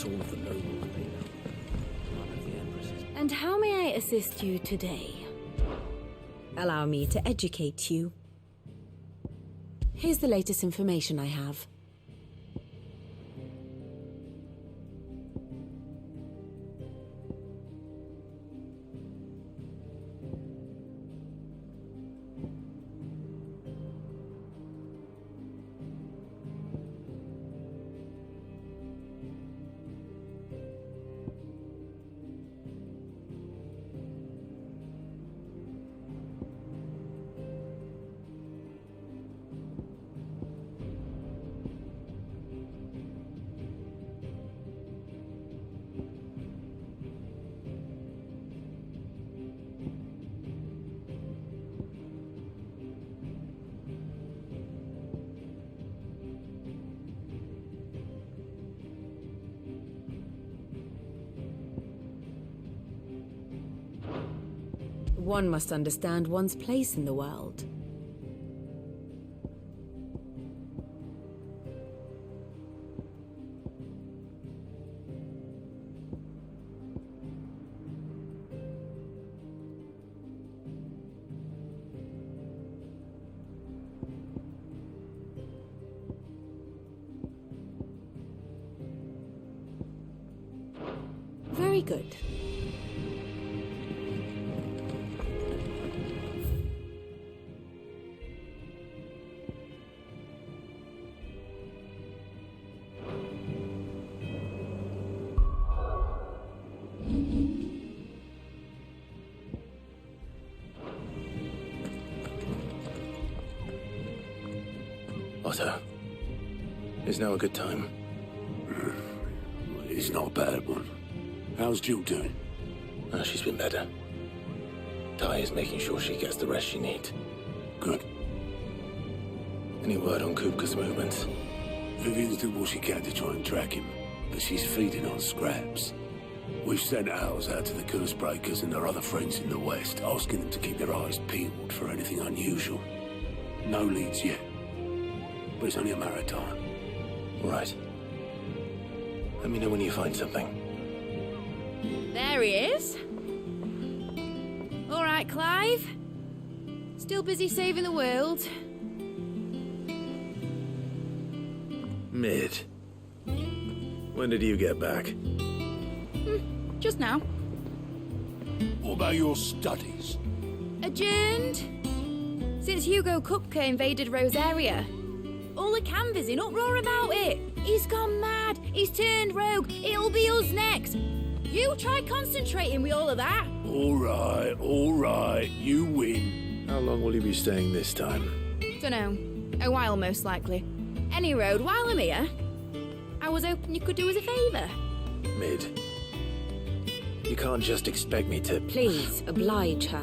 All of the nobles they know. None of the empresses. And how may I assist you today? Allow me to educate you. Here's the latest information I have. One must understand one's place in the world. Very good. Otto, is now a good time? It's not a bad one. How's Jill doing? She's been better. Ty is making sure she gets the rest she needs. Good. Any word on Kupka's movements? Vivian's doing what she can to try and track him, but she's feeding on scraps. We've sent ours out to the Curse Breakers and their other friends in the west, asking them to keep their eyes peeled for anything unusual. No leads yet, but it's only a matter of time. Right. Let me know when you find something. There he is. All right, Clive. Still busy saving the world. Mid. When did you get back? Just now. What about your studies? Adjourned. Since Hugo Kupka invaded Rosaria. All the canvass in uproar about it. He's gone mad. He's turned rogue. It'll be us next. You try concentrating with all of that. All right. You win. How long will you be staying this time? Dunno. A while, most likely. Any road, while I'm here, I was hoping you could do us a favour. Mid. You can't just expect me to... Please, oblige her.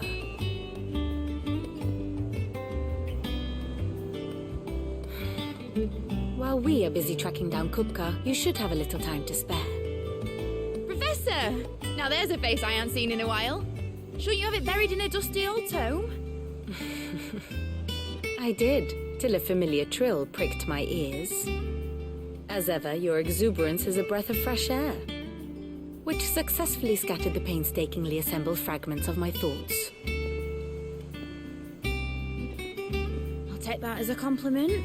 While we are busy tracking down Kupka, you should have a little time to spare. Professor! Now there's a face I ain't seen in a while. Shouldn't you have it buried in a dusty old tome? I did, till a familiar trill pricked my ears. As ever, your exuberance is a breath of fresh air, which successfully scattered the painstakingly assembled fragments of my thoughts. I'll take that as a compliment.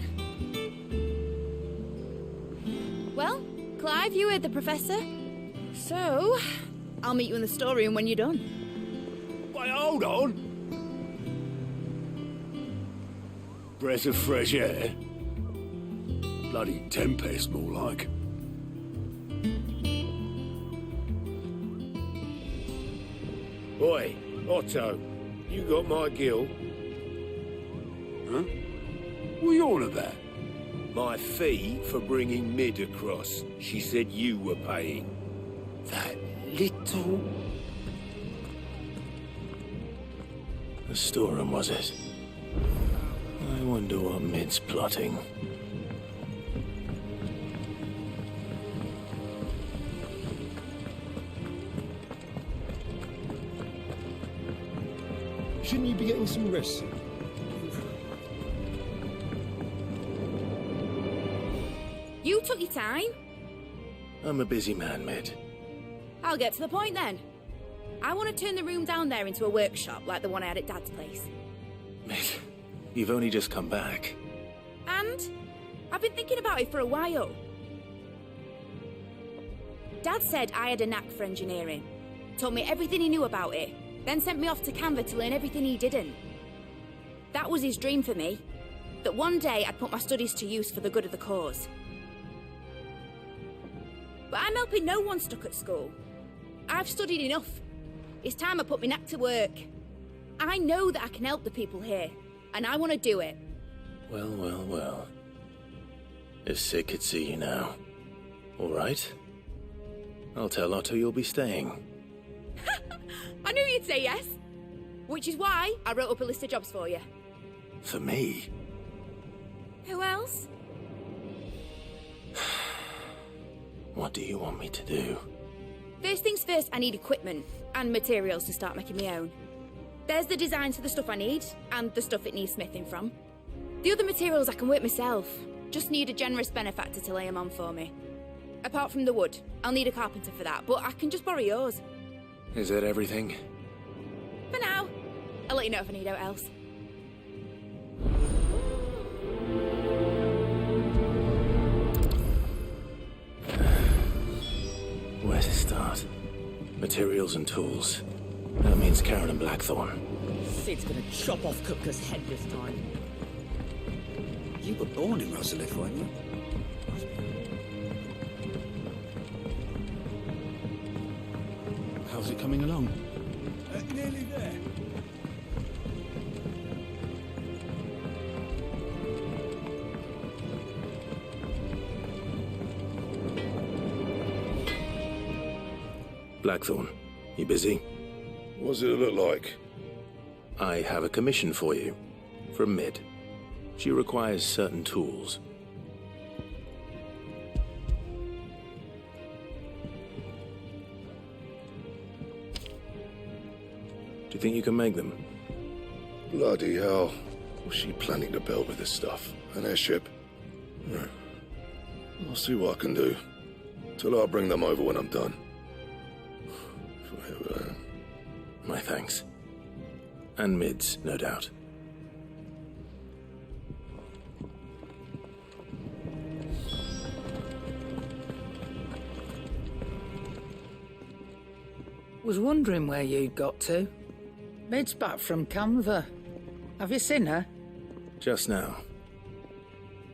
Well, Clive, you heard the professor. So, I'll meet you in the storeroom when you're done. Wait, hold on. Breath of fresh air? Bloody tempest, more like. Oi, Otto, you got my gill? Huh? What are you on about? My fee for bringing Mid across. She said you were paying. That little... The storeroom, was it? I wonder what Mid's plotting. Shouldn't you be getting some rest? You took your time. I'm a busy man, Mid. I'll get to the point then. I want to turn the room down there into a workshop like the one I had at Dad's place. Mid, you've only just come back. And I've been thinking about it for a while. Dad said I had a knack for engineering, told me everything he knew about it, then sent me off to Canva to learn everything he didn't. That was his dream for me, that one day I'd put my studies to use for the good of the cause. But I'm helping no one stuck at school. I've studied enough. It's time I put my knack to work. I know that I can help the people here, and I want to do it. Well, well, well. If Sid could see you now. All right. I'll tell Otto you'll be staying. I knew you'd say yes. Which is why I wrote up a list of jobs for you. For me? Who else? What do you want me to do? First things first, I need equipment and materials to start making my own. There's the designs for the stuff I need, and the stuff it needs smithing from. The other materials I can work myself. Just need a generous benefactor to lay them on for me. Apart from the wood, I'll need a carpenter for that, but I can just borrow yours. Is that everything? For now. I'll let you know if I need out else. Where to start? Materials and tools. That means Karen and Blackthorn. Sid's gonna chop off Kupka's head this time. You were born in Rosalith, weren't you? How's it coming along? Nearly there. Blackthorn, you busy? What's it look like? I have a commission for you. From Mid. She requires certain tools. Do you think you can make them? Bloody hell. What's she planning to build with this stuff? An airship? I'll see what I can do. Till I'll bring them over when I'm done. My thanks. And Mid's, no doubt. Was wondering where you'd got to. Mid's back from Canva. Have you seen her? Just now.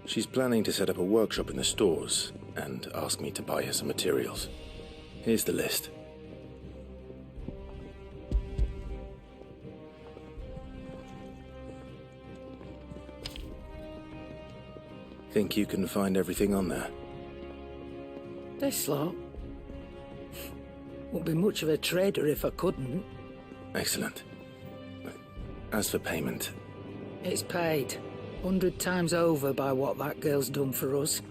She's planning to set up a workshop in the stores and ask me to buy her some materials. Here's the list. Think you can find everything on there? This lot. Wouldn't be much of a trader if I couldn't. Excellent. As for payment... It's paid. 100 times over by what that girl's done for us.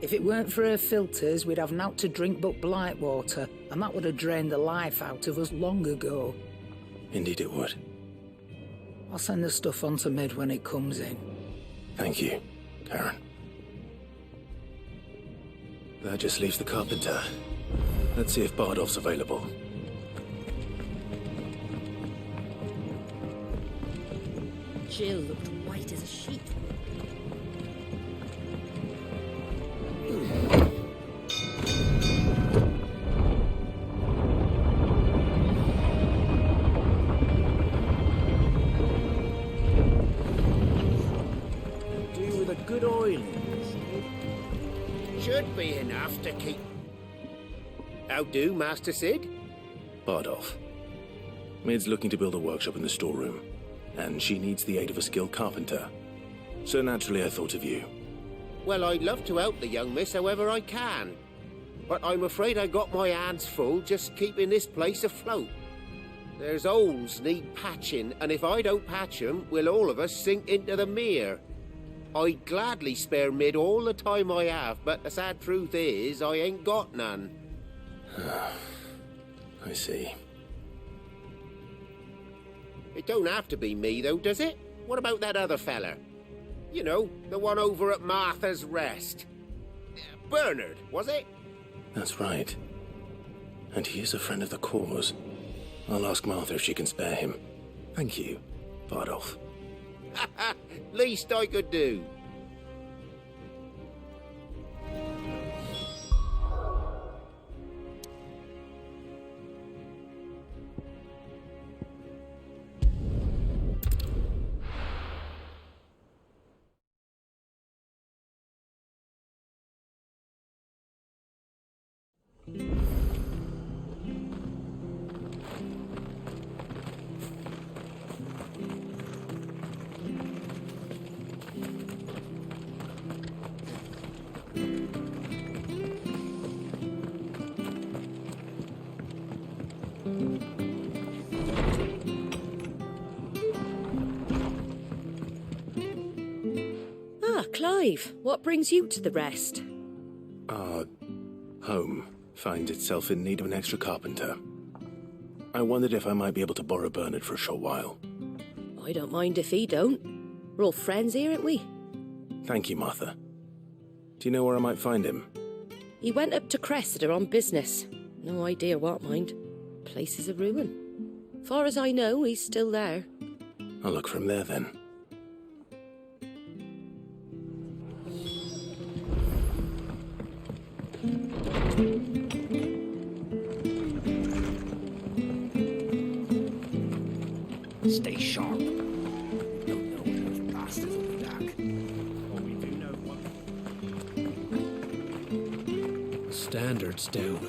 If it weren't for her filters, we'd have naught to drink but blight water, and that would have drained the life out of us long ago. Indeed it would. I'll send the stuff on to Mid when it comes in. Thank you, Karen. That just leaves the carpenter. Let's see if Bardolph's available. Jill looked white as a sheet. Do with a good oil. Should be enough to keep. How do, Master Sid? Bardolph. Mid's looking to build a workshop in the storeroom, and she needs the aid of a skilled carpenter. So naturally I thought of you. Well, I'd love to help the young miss however I can. But I'm afraid I got my hands full just keeping this place afloat. There's holes need patching, and if I don't patch 'em, we'll all of us sink into the mere. I'd gladly spare Mid all the time I have, but the sad truth is, I ain't got none. I see. It don't have to be me, though, does it? What about that other fella? You know, the one over at Martha's Rest. Bernard, was it? That's right. And he is a friend of the cause. I'll ask Martha if she can spare him. Thank you, Bardolph. Least I could do. Ah, Clive, what brings you to the Rest? Our home finds itself in need of an extra carpenter. I wondered if I might be able to borrow Bernard for a short while. I don't mind if he don't. We're all friends here, aren't we? Thank you, Martha. Do you know where I might find him? He went up to Cressida on business. No idea what, mind. Place is a ruin. Far as I know, he's still there. I'll look for him there then. Stay sharp. Don't know when those bastards will be back. Well, we do know one. Standards down.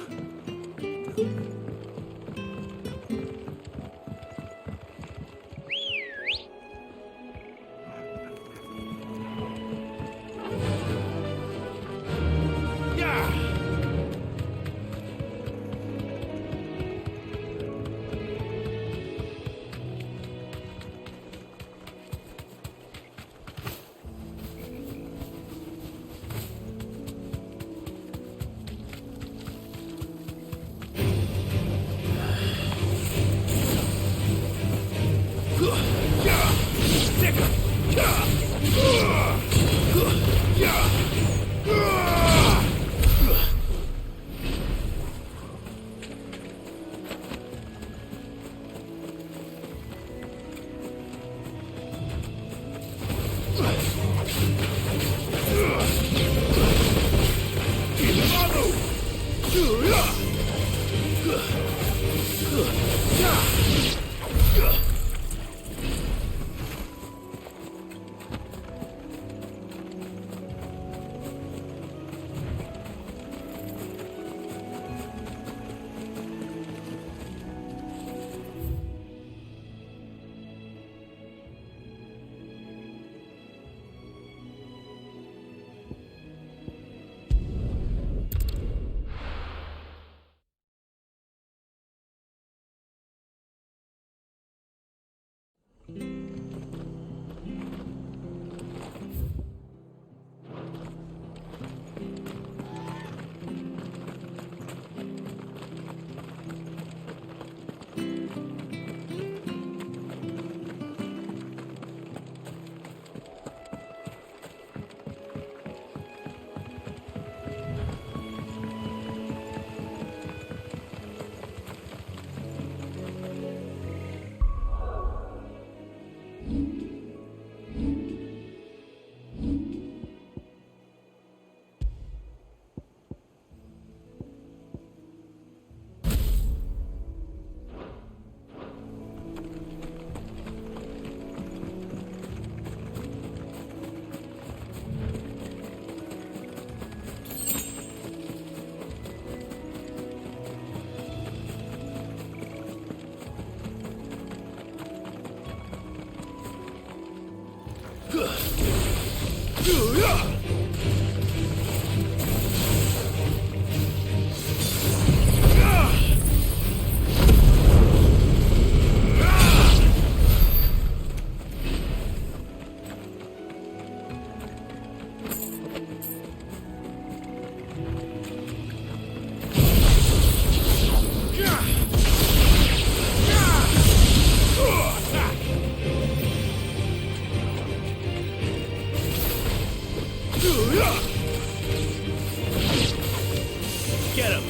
Get him!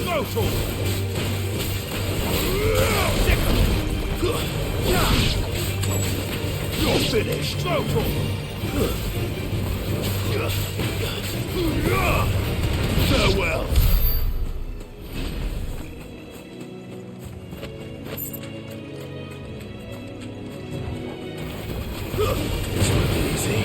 Go for him! You're finished! Go for him! Farewell! This won't be easy.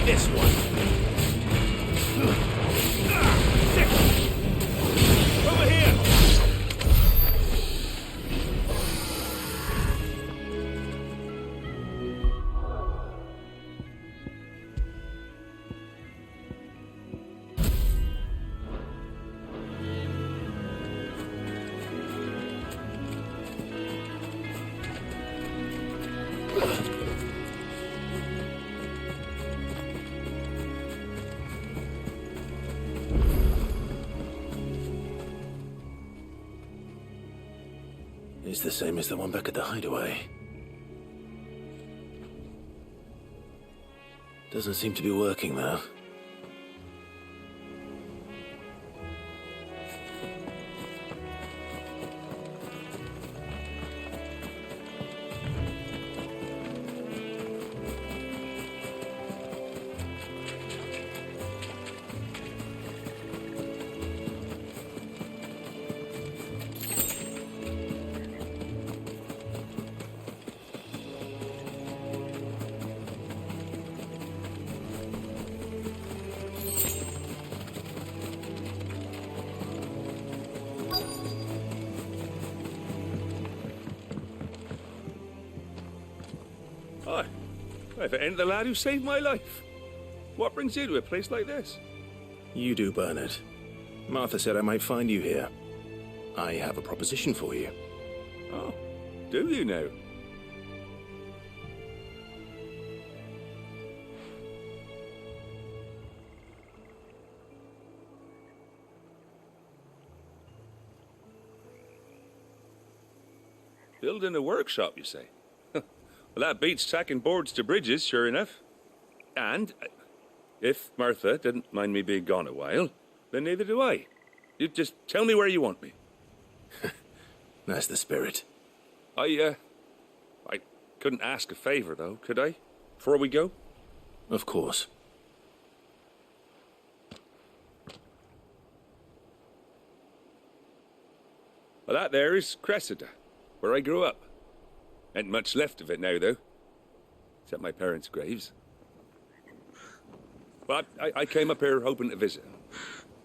This one. Over here. It's the same as the one back at the hideaway. Doesn't seem to be working, though. Hi. If it ain't the lad who saved my life. What brings you to a place like this? You do, Bernard. Martha said I might find you here. I have a proposition for you. Oh, do you now? Building a workshop, you say? Well, that beats tacking boards to bridges, sure enough. And if Martha didn't mind me being gone a while, then neither do I. You just tell me where you want me. That's the spirit. I couldn't ask a favor, though, could I? Before we go? Of course. Well, that there is Cressida, where I grew up. Ain't much left of it now, though. Except my parents' graves. But I came up here hoping to visit.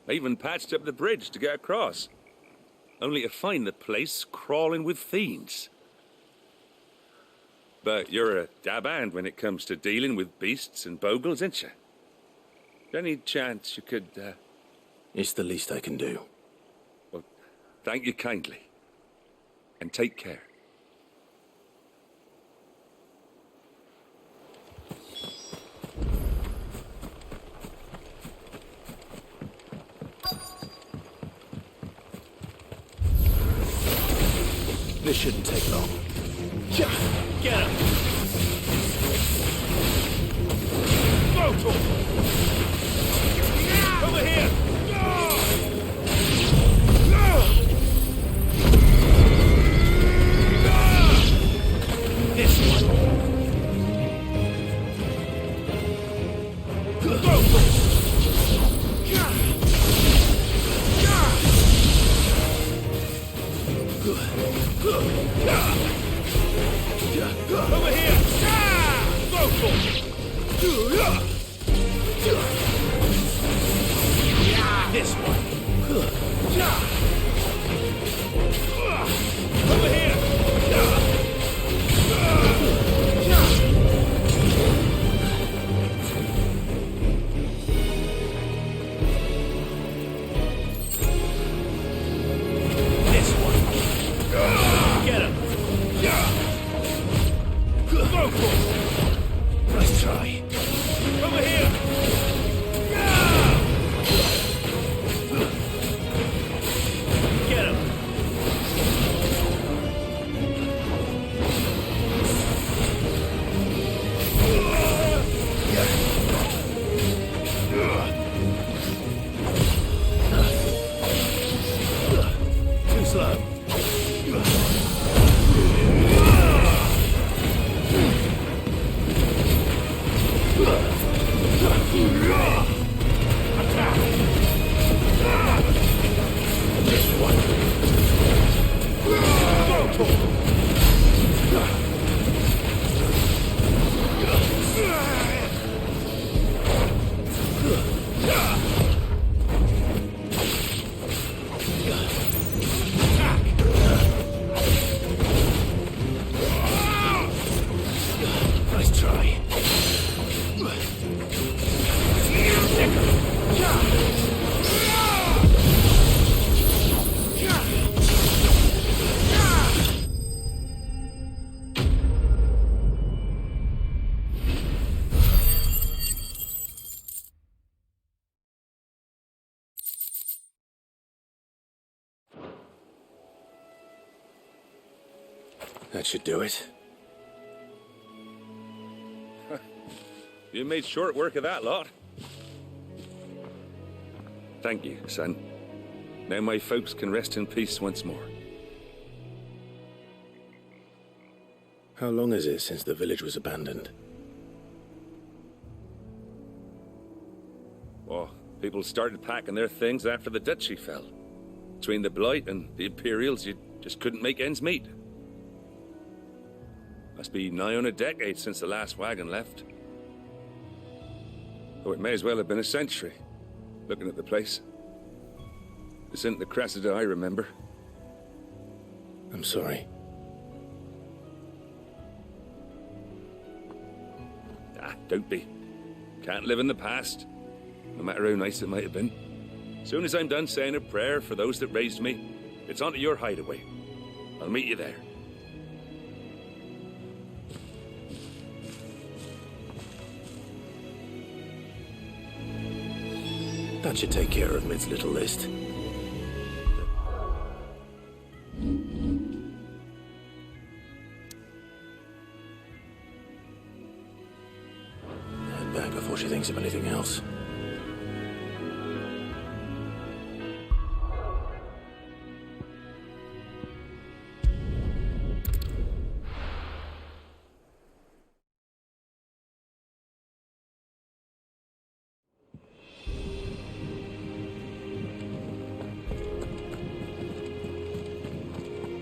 I even patched up the bridge to get across. Only to find the place crawling with fiends. But you're a dab hand when it comes to dealing with beasts and bogles, ain't you? Any chance you could, It's the least I can do. Well, thank you kindly. And take care. This shouldn't take long. Get him! Go to him! Over here! This one! Go to him! This one. Over here. This one. Get him. Go for it. Nice try. Over here. Get him. Too slow. This one. Nice try. That should do it. You made short work of that lot. Thank you, son. Now my folks can rest in peace once more. How long is it since the village was abandoned? Oh, people started packing their things after the duchy fell. Between the Blight and the Imperials, you just couldn't make ends meet. Must be nigh on a decade since the last wagon left. Oh, it may as well have been a century, looking at the place. This isn't the Cressida I remember. I'm sorry. Ah, don't be. Can't live in the past, no matter how nice it might have been. Soon as I'm done saying a prayer for those that raised me, it's on to your hideaway. I'll meet you there. That should take care of Mid's little list. Head back before she thinks of anything else.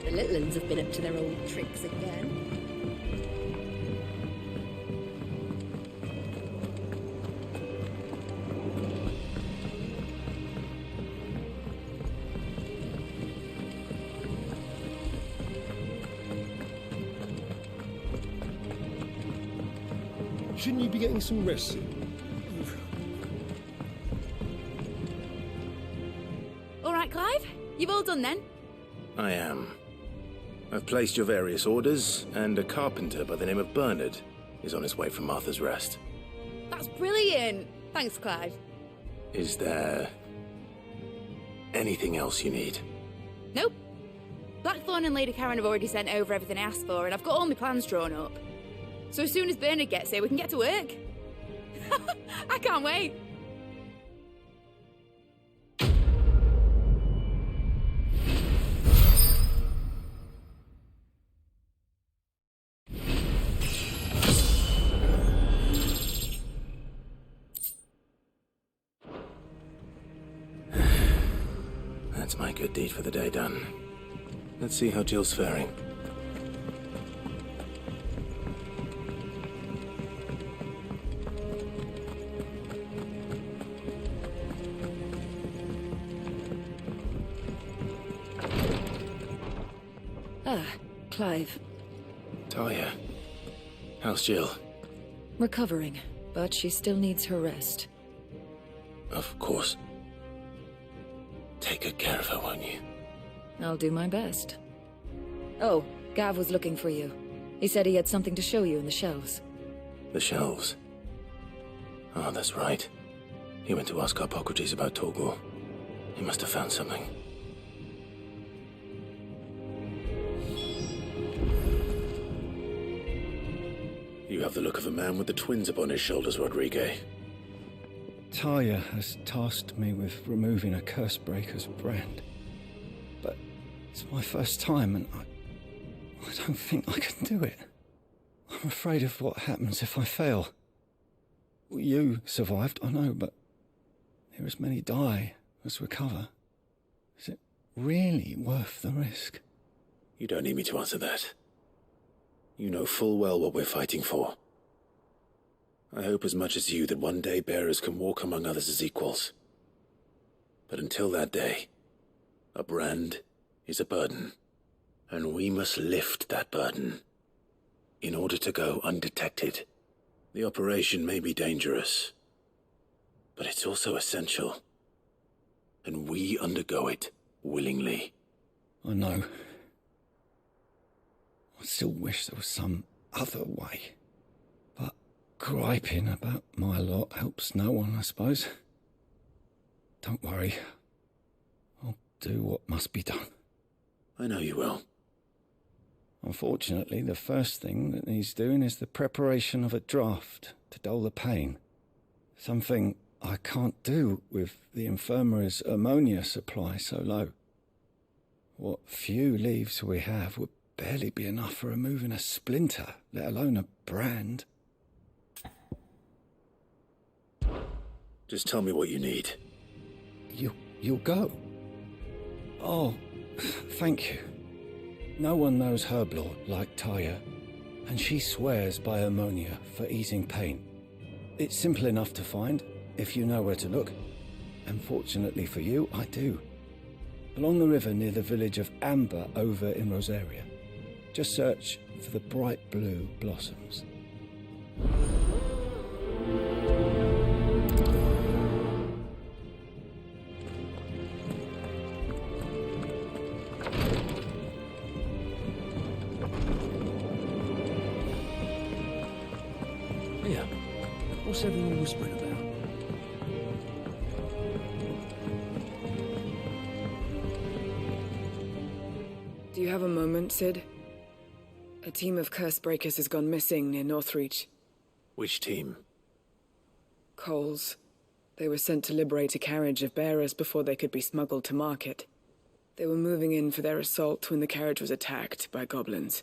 The little uns have been up to their old tricks again. Shouldn't you be getting some rest soon? All right, Clive? You've all done then? I am. I've placed your various orders, and a carpenter by the name of Bernard is on his way from Martha's Rest. That's brilliant. Thanks, Clive. Is there anything else you need? Nope. Blackthorn and Lady Karen have already sent over everything I asked for, and I've got all my plans drawn up. So as soon as Bernard gets here, we can get to work. I can't wait. That's my good deed for the day done. Let's see how Jill's faring. Ah, Clive. Talia. How's Jill? Recovering, but she still needs her rest. Of course. Take good care of her, won't you? I'll do my best. Oh, Gav was looking for you. He said he had something to show you in the shelves. The shelves? Oh, that's right. He went to ask Harpocrates about Torgor. He must have found something. You have the look of a man with the twins upon his shoulders, Rodrigue. Talia has tasked me with removing a Cursebreaker's brand. But it's my first time and I don't think I can do it. I'm afraid of what happens if I fail. You survived, I know, but there as many die as recover. Is it really worth the risk? You don't need me to answer that. You know full well what we're fighting for. I hope as much as you that one day bearers can walk among others as equals. But until that day, a brand is a burden, and we must lift that burden in order to go undetected. The operation may be dangerous, but it's also essential, and we undergo it willingly. I know. I still wish there was some other way. But griping about my lot helps no one, I suppose. Don't worry. I'll do what must be done. I know you will. Unfortunately, the first thing that needs doing is the preparation of a draft to dull the pain. Something I can't do with the infirmary's ammonia supply so low. What few leaves we have would barely be enough for removing a splinter, let alone a brand. Just tell me what you need. You'll go? Oh, thank you. No one knows Herblord like Talia, and she swears by ammonia for easing pain. It's simple enough to find, if you know where to look. And fortunately for you, I do. Along the river near the village of Amber over in Rosaria. Just search for the bright blue blossoms. Here, what's everyone whispering about? Do you have a moment, Sid? A team of Cursebreakers has gone missing near Northreach. Which team? Coles. They were sent to liberate a carriage of bearers before they could be smuggled to market. They were moving in for their assault when the carriage was attacked by goblins.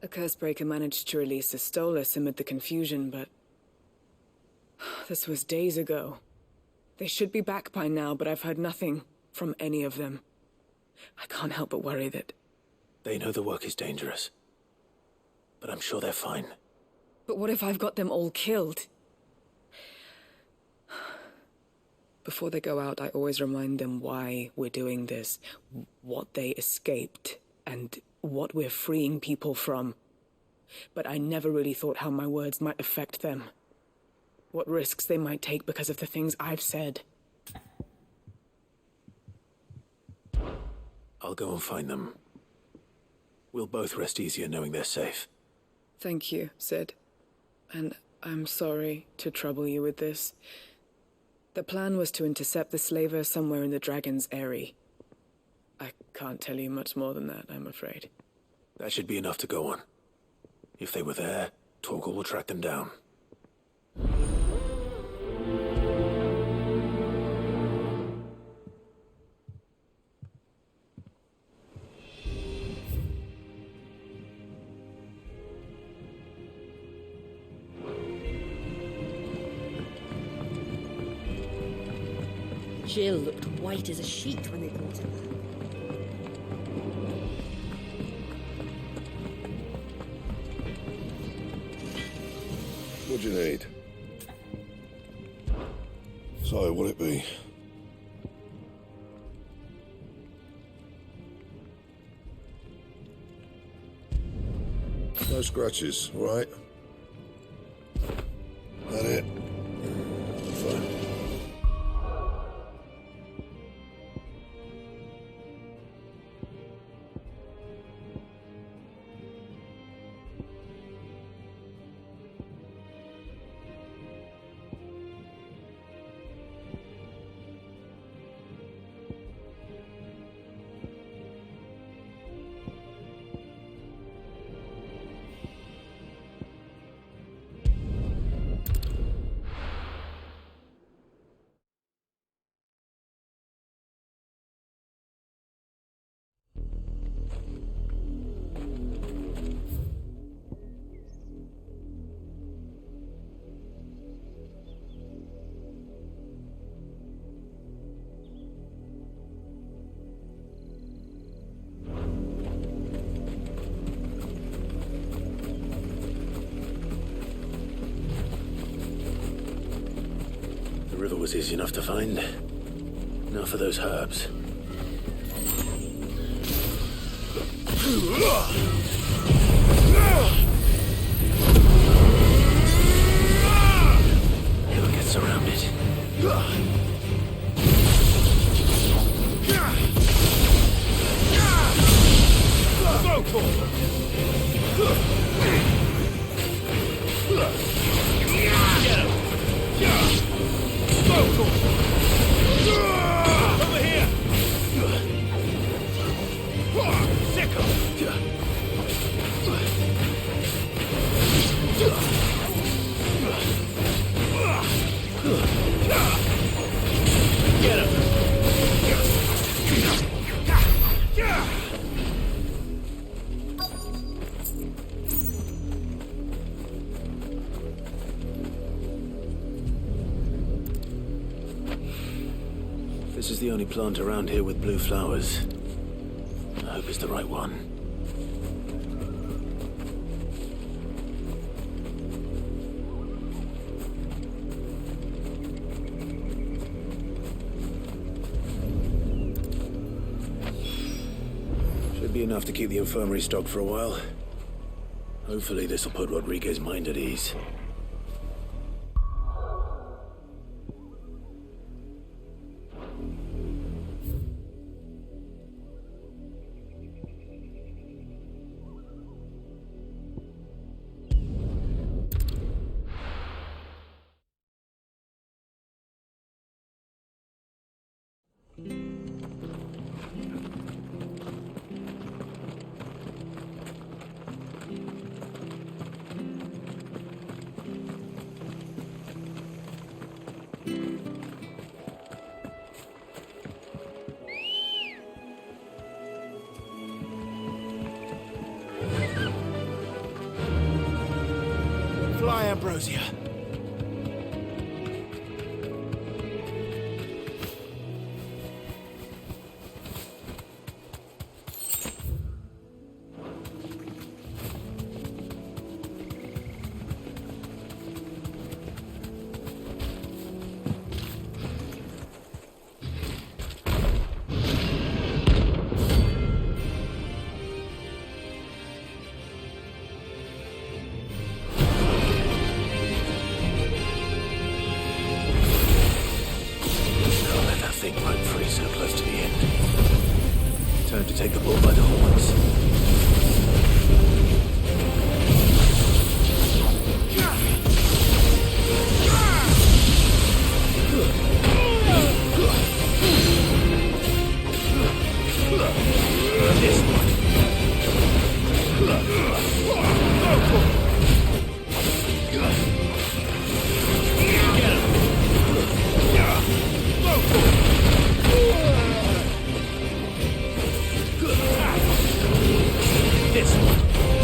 A Cursebreaker managed to release a Stolas amid the confusion, but... this was days ago. They should be back by now, but I've heard nothing from any of them. I can't help but worry that... They know the work is dangerous. But I'm sure they're fine. But what if I've got them all killed? Before they go out, I always remind them why we're doing this, what they escaped, and what we're freeing people from. But I never really thought how my words might affect them. What risks they might take because of the things I've said. I'll go and find them. We'll both rest easier knowing they're safe. Thank you, Sid. And I'm sorry to trouble you with this. The plan was to intercept the slaver somewhere in the Dragon's Eyrie. I can't tell you much more than that, I'm afraid. That should be enough to go on. If they were there, Torgal will track them down. Jill looked white as a sheet when they brought her back. What do you need? So, what'll it be? No scratches, all right? That it? Fine. The river was easy enough to find. Now for those herbs. Never get surrounded. Over here! Sickle! Get him! This is the only plant around here with blue flowers. I hope it's the right one. Should be enough to keep the infirmary stocked for a while. Hopefully this will put Rodriguez's mind at ease. Fly, Ambrosia. Time to take the bull by the horns. This one. This one.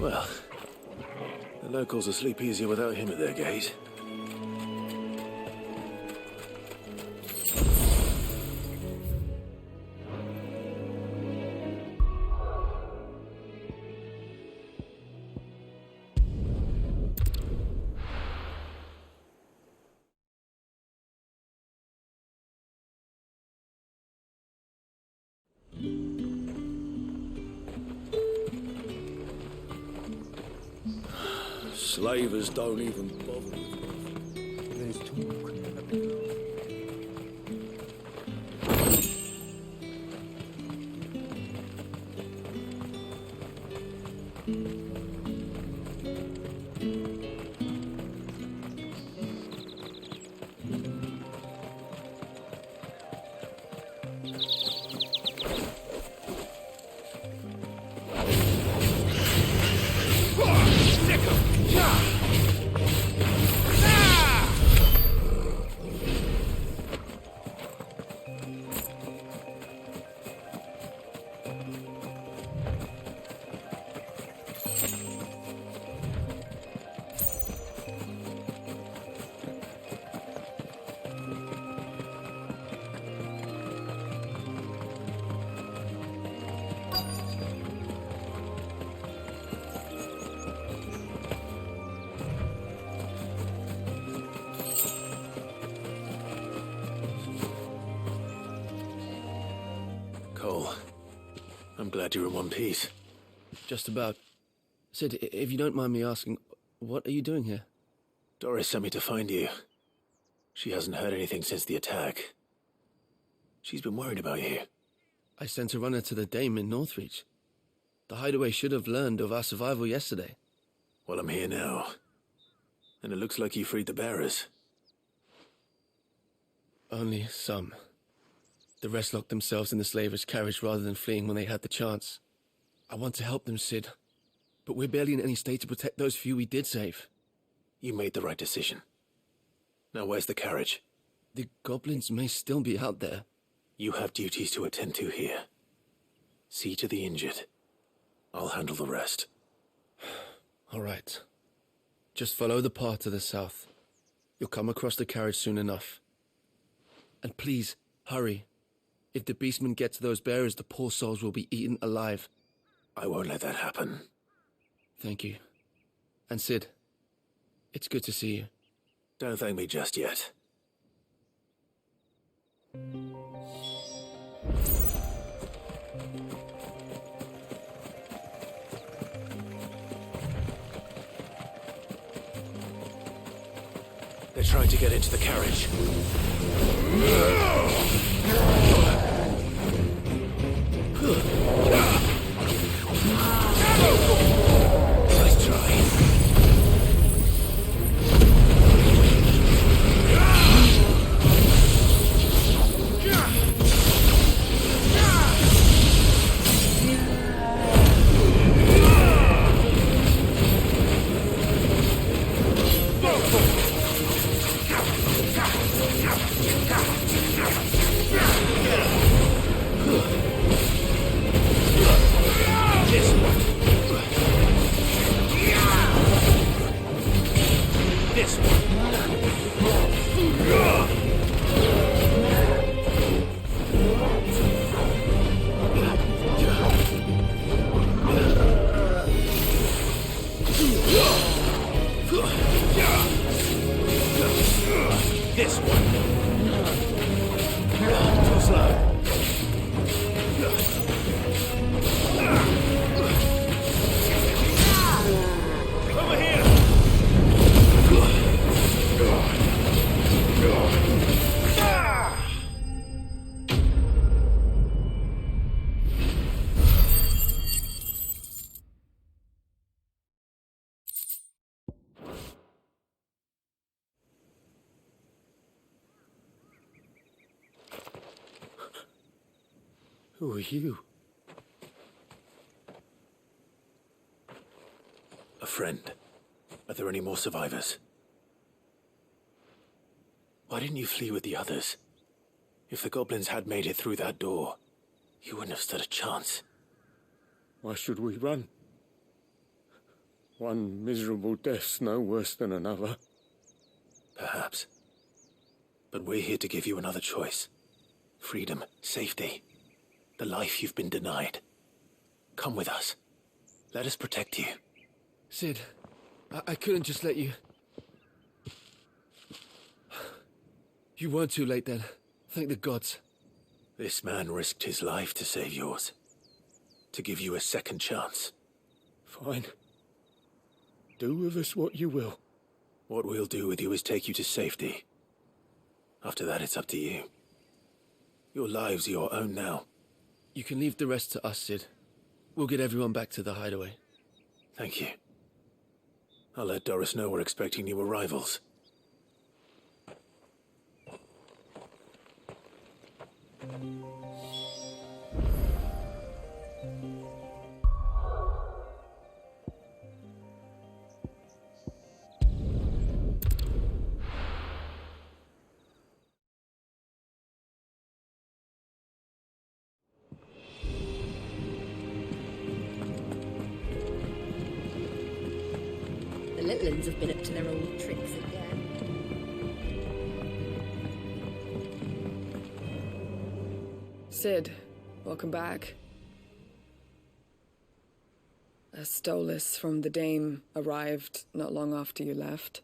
Well, the locals will sleep easier without him at their gate. Slavers don't even bother with me. There's talk. Cole, I'm glad you're in one piece. Just about. Sid, if you don't mind me asking, what are you doing here? Doris sent me to find you. She hasn't heard anything since the attack. She's been worried about you. I sent a runner to the Dame in Northreach. The Hideaway should have learned of our survival yesterday. Well, I'm here now. And it looks like you freed the bearers. Only some. The rest locked themselves in the slavers' carriage rather than fleeing when they had the chance. I want to help them, Sid. But we're barely in any state to protect those few we did save. You made the right decision. Now where's the carriage? The goblins may still be out there. You have duties to attend to here. See to the injured. I'll handle the rest. All right. Just follow the path to the south. You'll come across the carriage soon enough. And please, hurry. If the beastmen get to those bearers, the poor souls will be eaten alive. I won't let that happen. Thank you. And Sid, it's good to see you. Don't thank me just yet. They're trying to get into the carriage. Nice try. This one. Too slow. Over here. Who are you? A friend. Are there any more survivors? Why didn't you flee with the others? If the goblins had made it through that door, you wouldn't have stood a chance. Why should we run? One miserable death's no worse than another. Perhaps. But we're here to give you another choice. Freedom, safety, the life you've been denied. Come with us. Let us protect you. Sid, I couldn't just let you... You weren't too late then. Thank the gods. This man risked his life to save yours. To give you a second chance. Fine. Do with us what you will. What we'll do with you is take you to safety. After that, it's up to you. Your lives are your own now. You can leave the rest to us, Sid. We'll get everyone back to the hideaway. Thank you. I'll let Doris know we're expecting new arrivals. The little uns have been up to their old tricks again. Sid, welcome back. A Stolas from the Dame arrived not long after you left.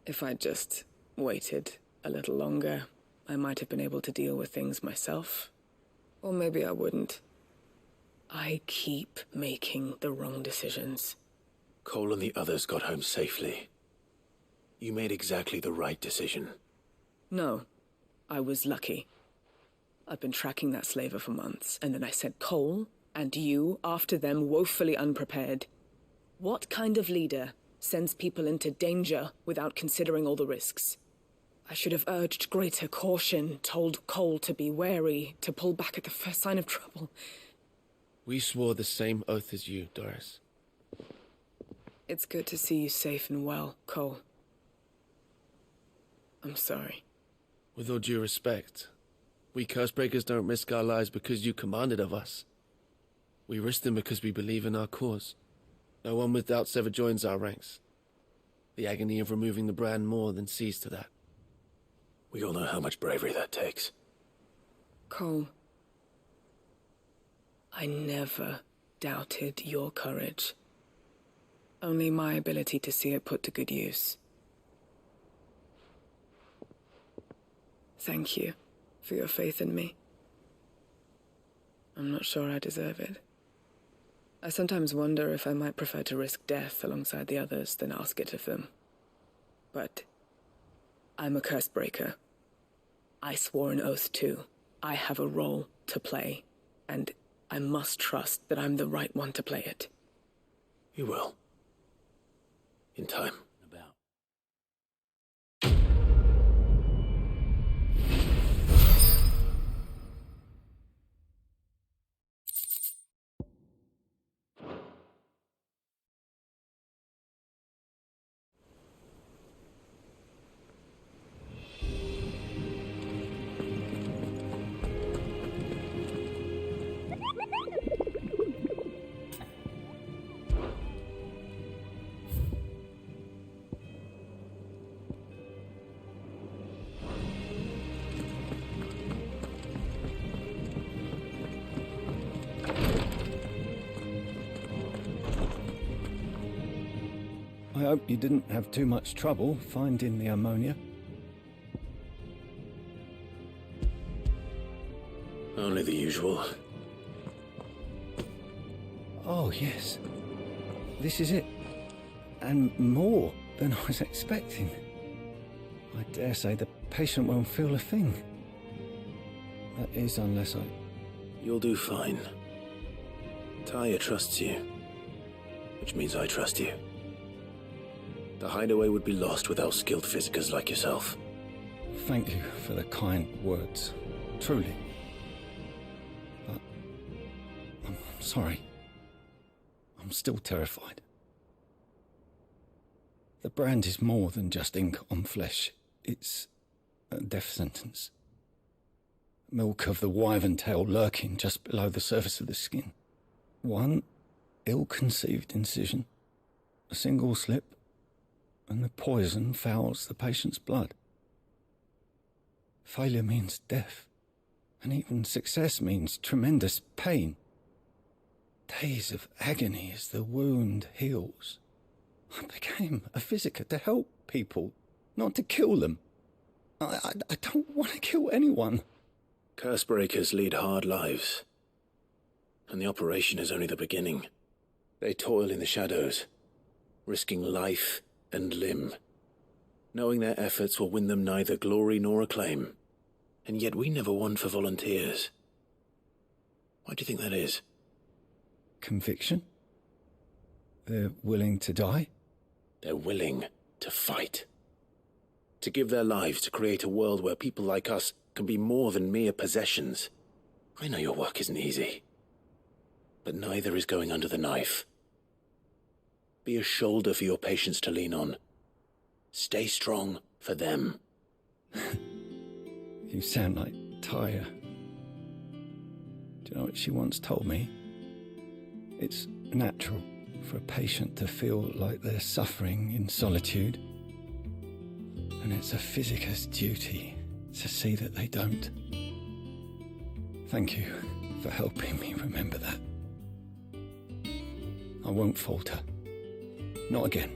If I'd just waited a little longer, I might have been able to deal with things myself. Or maybe I wouldn't. I keep making the wrong decisions. Cole and the others got home safely. You made exactly the right decision. No, I was lucky. I've been tracking that slaver for months, and then I sent Cole and you after them woefully unprepared. What kind of leader sends people into danger without considering all the risks? I should have urged greater caution, told Cole to be wary, to pull back at the first sign of trouble. We swore the same oath as you, Doris. It's good to see you safe and well, Cole. I'm sorry. With all due respect, we Cursebreakers don't risk our lives because you commanded of us. We risk them because we believe in our cause. No one with doubts ever joins our ranks. The agony of removing the brand more than sees to that. We all know how much bravery that takes. Cole, I never doubted your courage. Only my ability to see it put to good use. Thank you for your faith in me. I'm not sure I deserve it. I sometimes wonder if I might prefer to risk death alongside the others than ask it of them. But I'm a Cursebreaker. I swore an oath too. I have a role to play, and I must trust that I'm the right one to play it. You will. In time. I hope you didn't have too much trouble finding the ammonia. Only the usual. Oh, yes. This is it. And more than I was expecting. I dare say the patient won't feel a thing. That is, unless I... You'll do fine. Taya trusts you. Which means I trust you. The hideaway would be lost without skilled physicers like yourself. Thank you for the kind words. Truly. But... I'm sorry. I'm still terrified. The brand is more than just ink on flesh. It's a death sentence. Milk of the wyvern tail lurking just below the surface of the skin. One ill-conceived incision, A single slip, and the poison fouls the patient's blood. Failure means death, and even success means tremendous pain. Days of agony as the wound heals. I became a Physiker to help people, not to kill them. I don't want to kill anyone. Cursebreakers lead hard lives, and the operation is only the beginning. They toil in the shadows, risking life and limb, knowing their efforts will win them neither glory nor acclaim. And yet we never won for volunteers. Why do you think that is? Conviction? They're willing to die? They're willing to fight. To give their lives to create a world where people like us can be more than mere possessions. I know your work isn't easy, but neither is going under the knife. Be a shoulder for your patients to lean on. Stay strong for them. You sound like Tyre. Do you know what she once told me? It's natural for a patient to feel like they're suffering in solitude. And it's a Physiker's duty to see that they don't. Thank you for helping me remember that. I won't falter. Not again.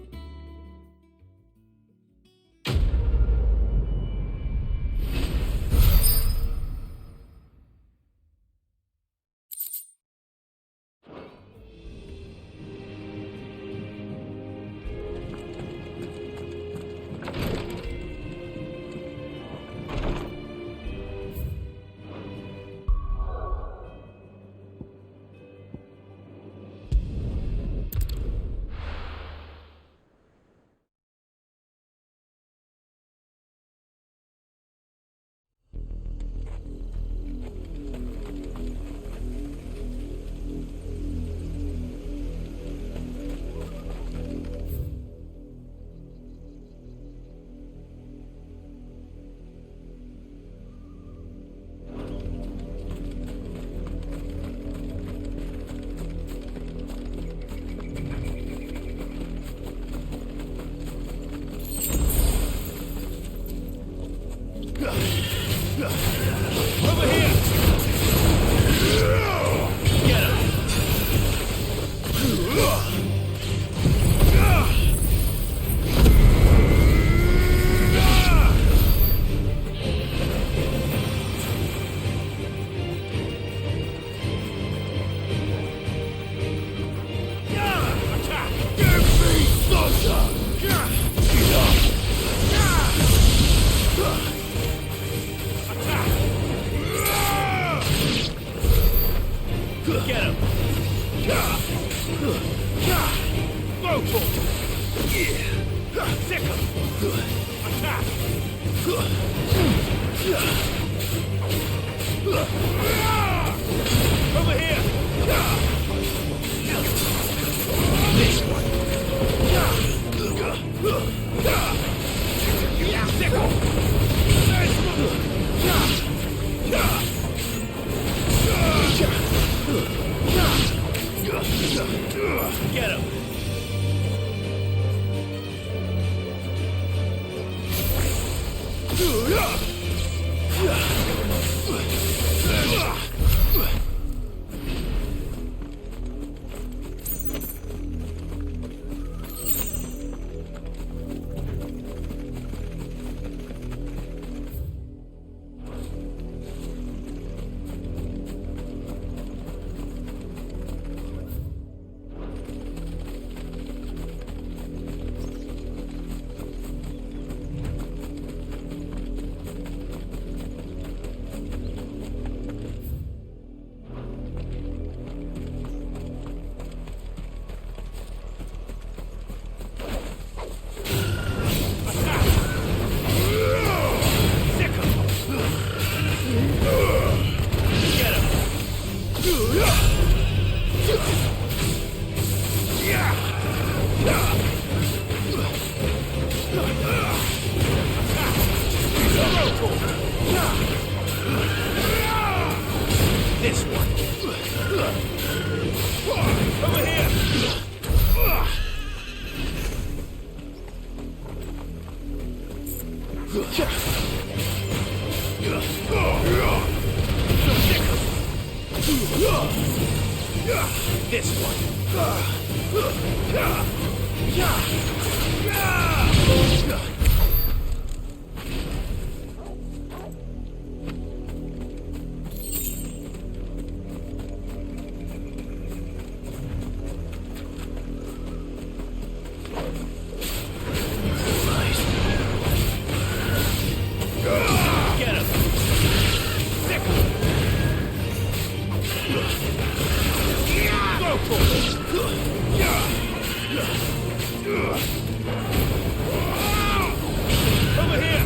This one. Get him! Stick him! Go for it! Over here!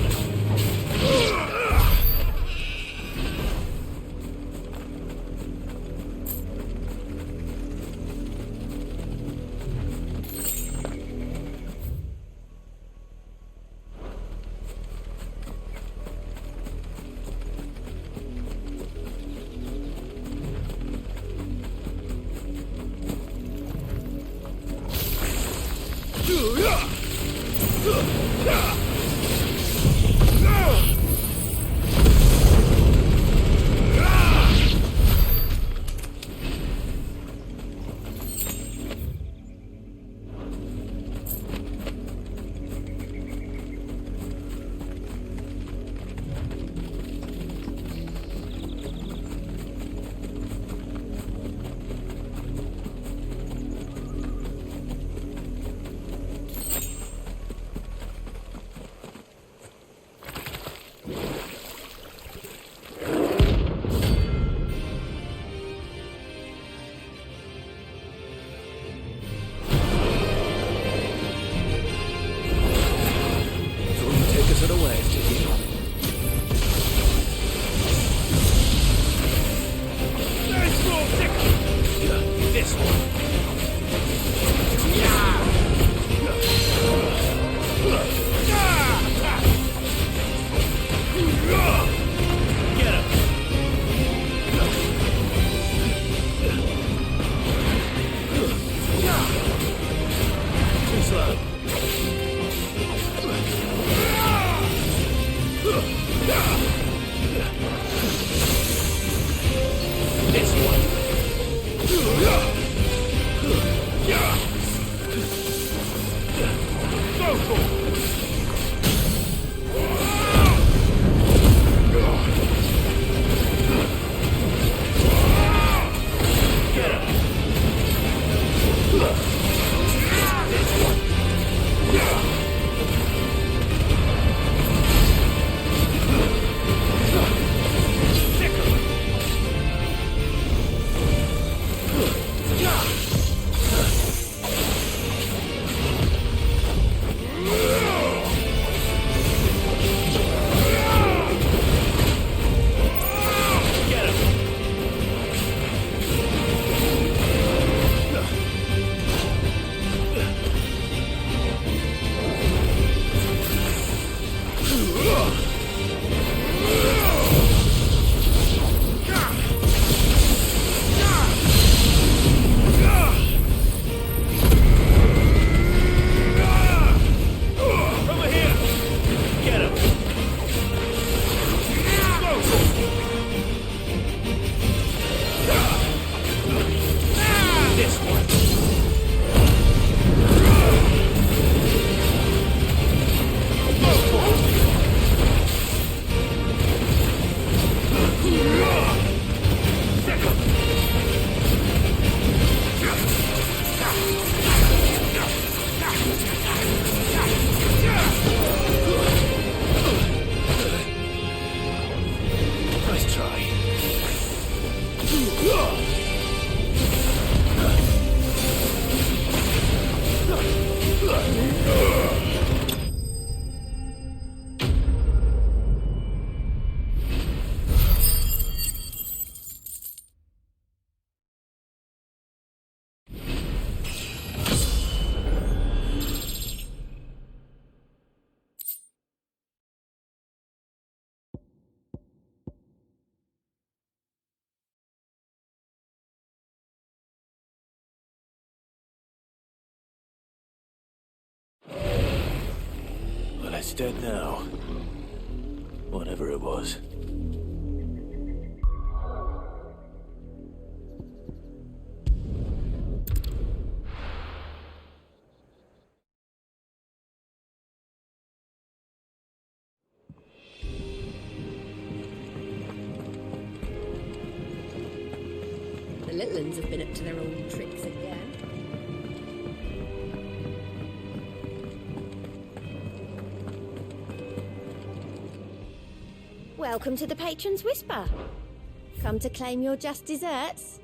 It's dead now. Whatever it was. little uns have been up to their old tricks again. Welcome to the Patron's Whisper. Come to claim your just desserts?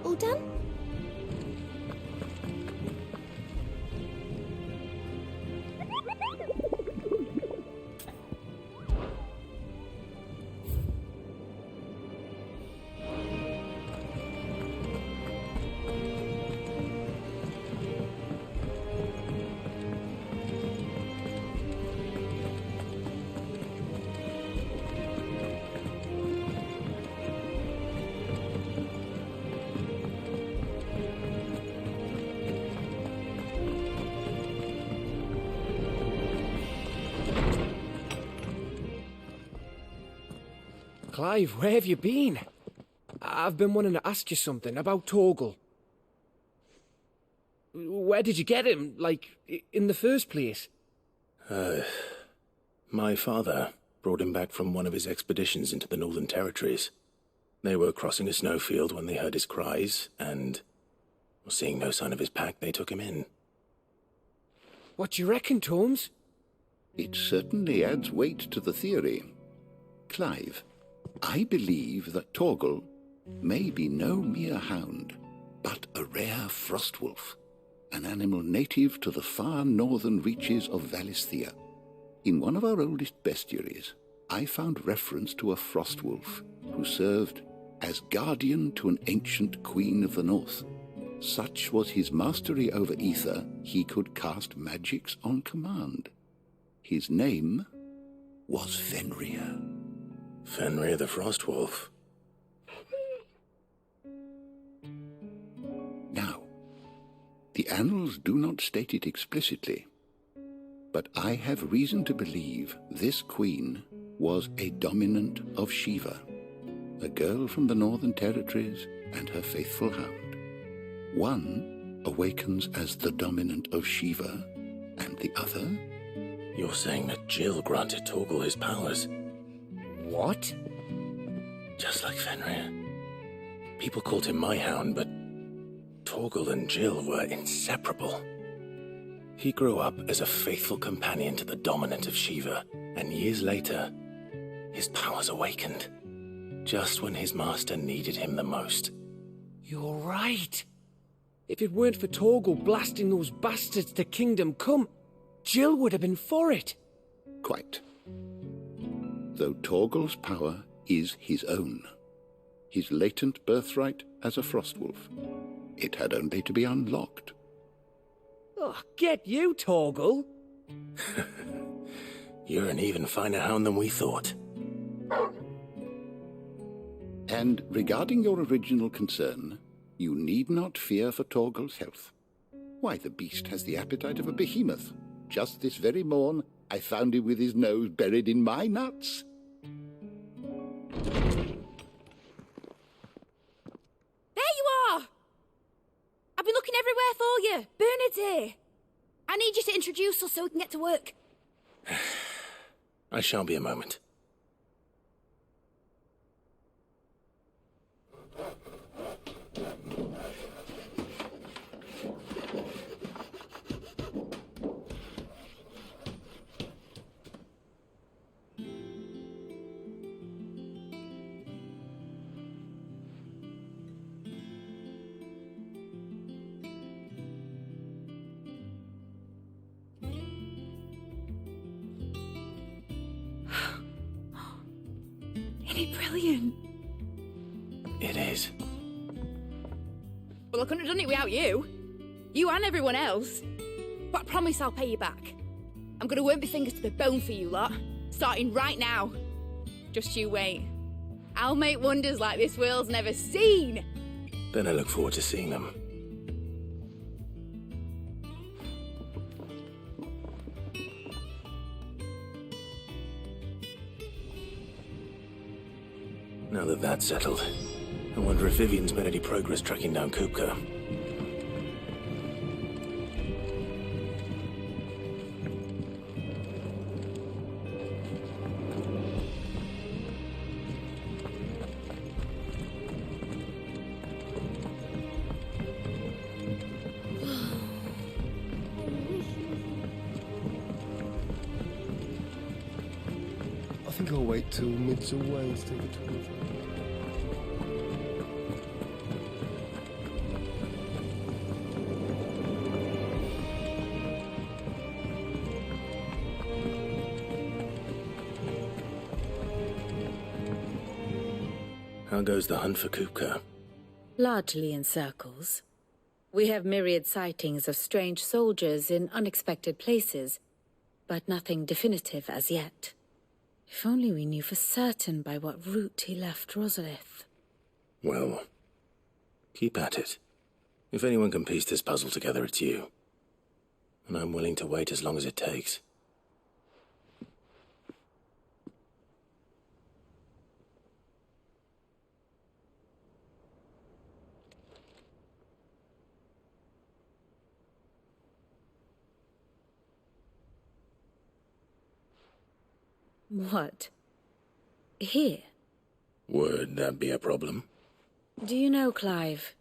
All done? Clive, where have you been? I've been wanting to ask you something about Torgal. Where did you get him, like, in the first place? My father brought him back from one of his expeditions into the Northern Territories. They were crossing a snowfield when they heard his cries, and, seeing no sign of his pack, they took him in. What do you reckon, Tomes? It certainly adds weight to the theory. Clive, I believe that Torgal may be no mere hound, but a rare frostwolf, an animal native to the far northern reaches of Valisthea. In one of our oldest bestiaries, I found reference to a frostwolf who served as guardian to an ancient queen of the north. Such was his mastery over ether, he could cast magics on command. His name was Fenrir. Fenrir the Frostwolf. Now, the annals do not state it explicitly, but I have reason to believe this queen was a dominant of Shiva, a girl from the Northern Territories and her faithful hound. One awakens as the dominant of Shiva, and the other... You're saying that Jill granted Torgal his powers? What? Just like Fenrir. People called him my hound, but Torgal and Jill were inseparable. He grew up as a faithful companion to the dominant of Shiva, and years later, his powers awakened, just when his master needed him the most. You're right. If it weren't for Torgal blasting those bastards to Kingdom Come, Jill would have been for it. Quite. Though Torgal's power is his own, his latent birthright as a Frostwolf. It had only to be unlocked. Oh, get you, Torgal! You're an even finer hound than we thought. And regarding your original concern, you need not fear for Torgal's health. Why, the beast has the appetite of a behemoth. Just this very morn, I found him with his nose buried in my nuts. There you are! I've been looking everywhere for you. Bernard's here. I need you to introduce us so we can get to work. I shan't be a moment. Isn't it brilliant? It is. Well, I couldn't have done it without you. You and everyone else. But I promise I'll pay you back. I'm gonna work my fingers to the bone for you lot. Starting right now. Just you wait. I'll make wonders like this world's never seen. Then I look forward to seeing them. Now that that's settled, I wonder if Vivian's made any progress tracking down Kupka. think I'll wait till mid's away instead of 25. How goes the hunt for Kupka? Largely in circles. We have myriad sightings of strange soldiers in unexpected places, but nothing definitive as yet. If only we knew for certain by what route he left Rosalith. Well, keep at it. If anyone can piece this puzzle together, it's you. And I'm willing to wait as long as it takes. What? Here? Would that be a problem? Do you know, Clive,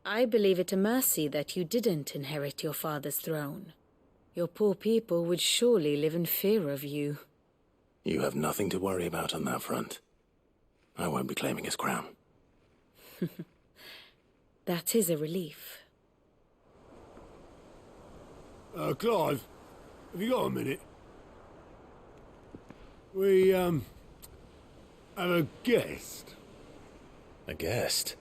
I believe it a mercy that you didn't inherit your father's throne. Your poor people would surely live in fear of you. You have nothing to worry about on that front. I won't be claiming his crown. That is a relief. Clive, have you got a minute? We, have a guest. A guest?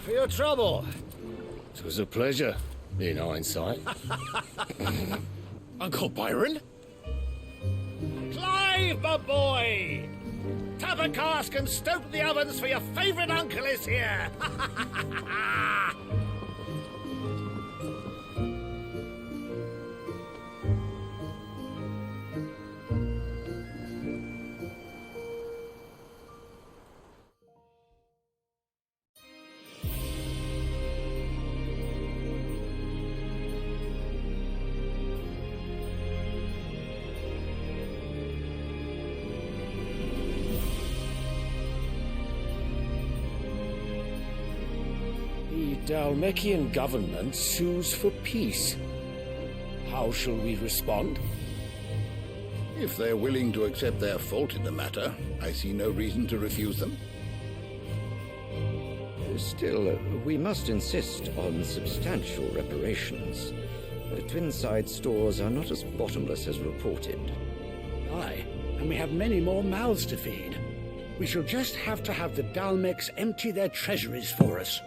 For your trouble. It was a pleasure, in hindsight. Uncle Byron? Clive, my boy! Tap a cask and stoke the ovens, for your favourite uncle is here! The Dhalmekian government sues for peace. How shall we respond? If they're willing to accept their fault in the matter, I see no reason to refuse them. Still, we must insist on substantial reparations. Twinside stores are not as bottomless as reported. Aye, and we have many more mouths to feed. We shall just have to have the Dhalmex empty their treasuries for us.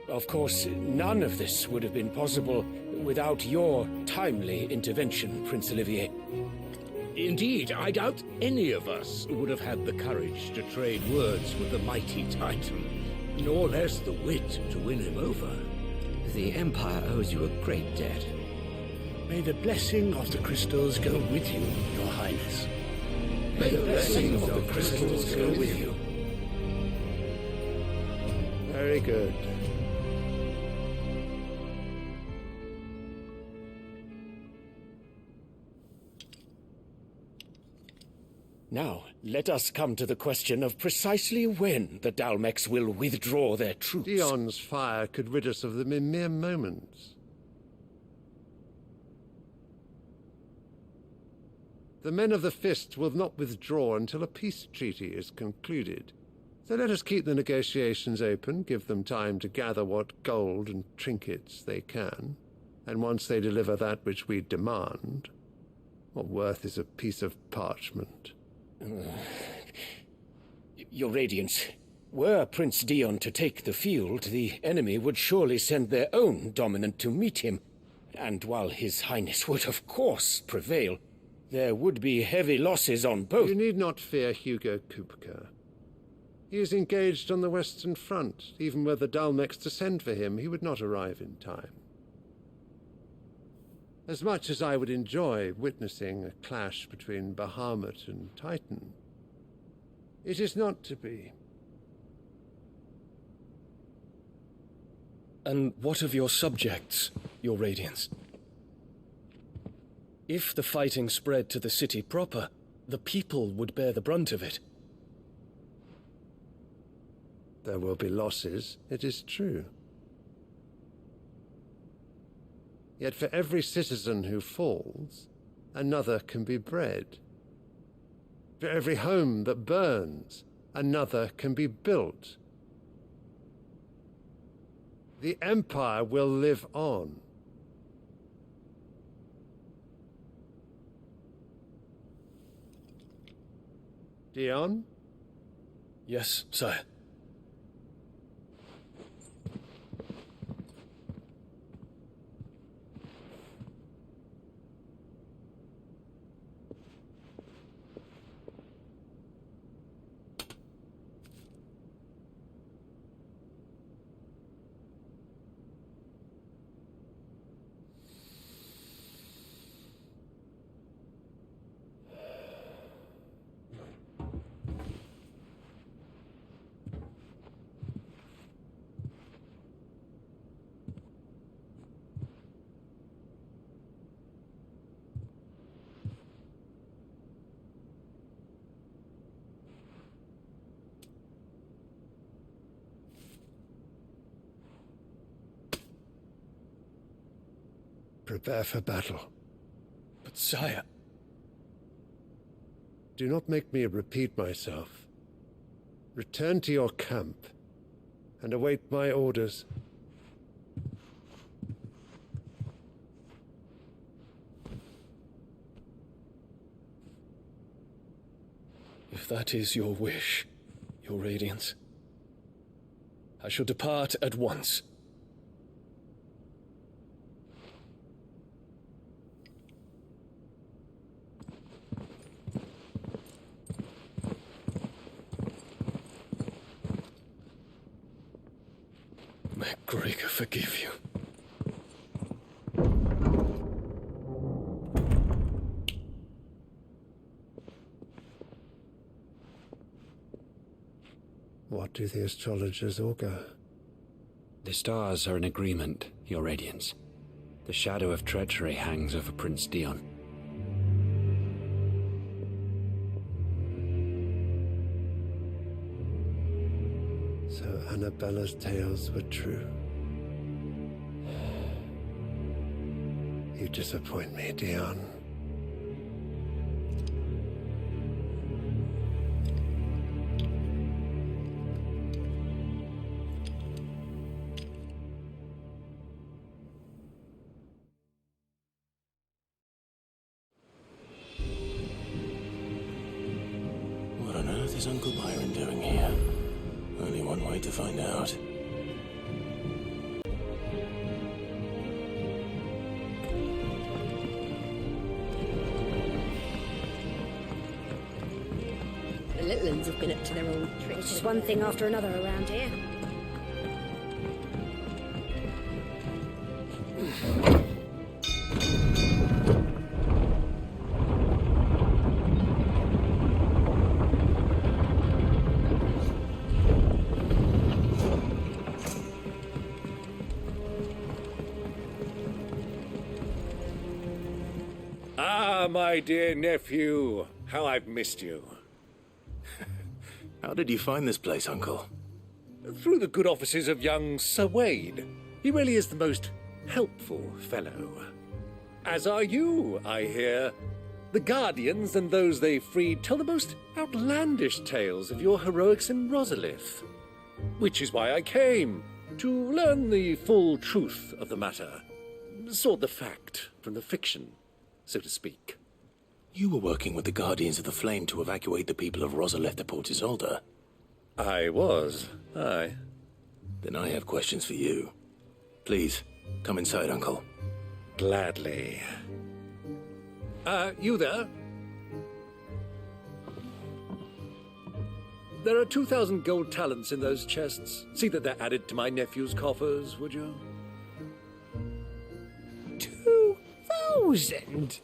Of course, none of this would have been possible without your timely intervention, Prince Olivier. Indeed, I doubt any of us would have had the courage to trade words with the mighty Titan, nor less the wit to win him over. The Empire owes you a great debt. May the blessing of the crystals go with you, Your Highness. May the blessing of the crystals go with you. Very good. Now, let us come to the question of precisely when the Dhalmex will withdraw their troops. Dion's fire could rid us of them in mere moments. The men of the Fist will not withdraw until a peace treaty is concluded. So let us keep the negotiations open, give them time to gather what gold and trinkets they can, and once they deliver that which we demand, what worth is a piece of parchment? Your Radiance, were Prince Dion to take the field, the enemy would surely send their own dominant to meet him. And while His Highness would of course prevail, there would be heavy losses on both. You need not fear Hugo Kupka. He is engaged on the Western Front. Even were the Dhalmex to send for him, he would not arrive in time. As much as I would enjoy witnessing a clash between Bahamut and Titan, it is not to be. And what of your subjects, your Radiance? If the fighting spread to the city proper, the people would bear the brunt of it. There will be losses, it is true. Yet for every citizen who falls, another can be bred. For every home that burns, another can be built. The Empire will live on. Dion? Yes, sire. Prepare for battle. But sire... Do not make me repeat myself. Return to your camp and await my orders. If that is your wish, your Radiance, I shall depart at once. May Gregor forgive you. What do the astrologers augur? The stars are in agreement, your Radiance. The shadow of treachery hangs over Prince Dion. So Annabella's tales were true. You disappoint me, Dion. What on earth is Uncle Byron doing here? Only one way to find out. The little ones have been up to their old tricks. It's just one thing after another around here. Ah, my dear nephew, how I've missed you. How did you find this place, Uncle? Through the good offices of young Sir Wade. He really is the most helpful fellow. As are you, I hear. The Guardians and those they freed tell the most outlandish tales of your heroics in Rosalith. Which is why I came, to learn the full truth of the matter. Sort the fact from the fiction, so to speak. You were working with the Guardians of the Flame to evacuate the people of Rosalith to Port Isolde. I was, aye. Then I have questions for you. Please, come inside, Uncle. Gladly. You there? There are 2,000 gold talents in those chests. See that they're added to my nephew's coffers, would you? 2,000?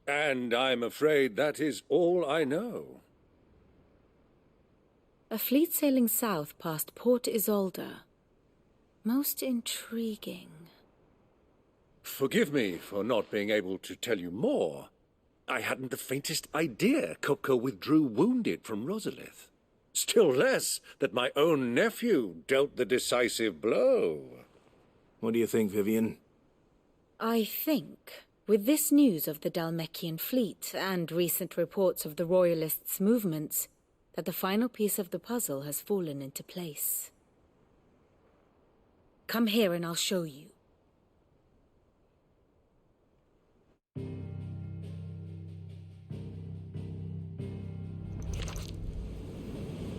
And I'm afraid that is all I know. A fleet sailing south past Port Isolde. Most intriguing. Forgive me for not being able to tell you more. I hadn't the faintest idea Kupka withdrew wounded from Rosalith. Still less that my own nephew dealt the decisive blow. What do you think, Vivian? I think, with this news of the Dhalmekian fleet and recent reports of the Royalists' movements, that the final piece of the puzzle has fallen into place. Come here and I'll show you.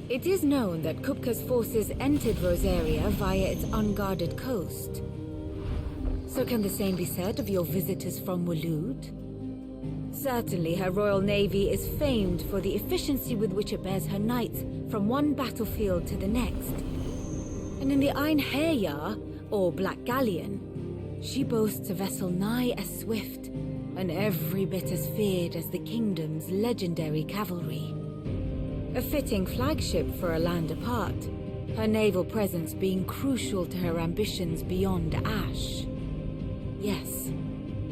It is known that Kupka's forces entered Rosaria via its unguarded coast. So can the same be said of your visitors from Waloed? Certainly her Royal Navy is famed for the efficiency with which it bears her knights from one battlefield to the next. And in the Einherjar, or Black Galleon, she boasts a vessel nigh as swift and every bit as feared as the kingdom's legendary cavalry. A fitting flagship for a land apart, her naval presence being crucial to her ambitions beyond Ash. Yes,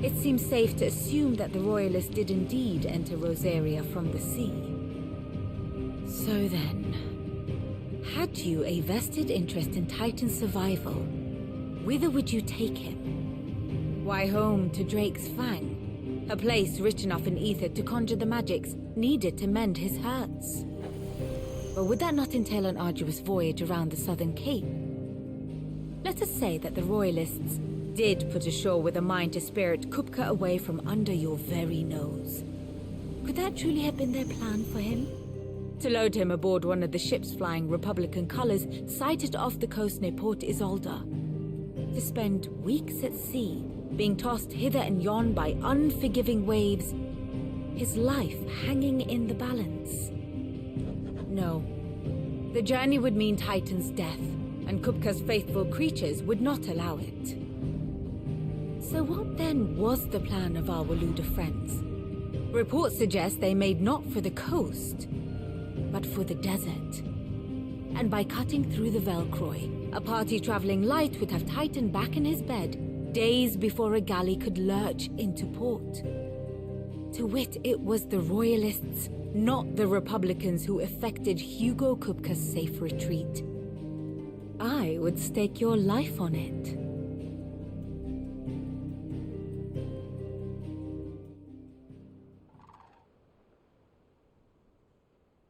it seems safe to assume that the Royalists did indeed enter Rosaria from the sea. So then, had you a vested interest in Titan's survival, whither would you take him? Why, home to Drake's Fang, a place rich enough in ether to conjure the magics needed to mend his hurts. Or would that not entail an arduous voyage around the southern cape? Let us say that the Royalists did put ashore with a mind to spirit Kupka away from under your very nose. Could that truly have been their plan for him? To load him aboard one of the ships flying Republican colors sighted off the coast near Port Isolde. To spend weeks at sea, being tossed hither and yon by unforgiving waves, his life hanging in the balance. No. The journey would mean Titan's death, and Kupka's faithful creatures would not allow it. So what then was the plan of our Waluda friends? Reports suggest they made not for the coast, but for the desert. And by cutting through the Velcroy, a party traveling light would have Titan back in his bed days before a galley could lurch into port. To wit, it was the Royalists, not the Republicans, who effected Hugo Kupka's safe retreat. I would stake your life on it.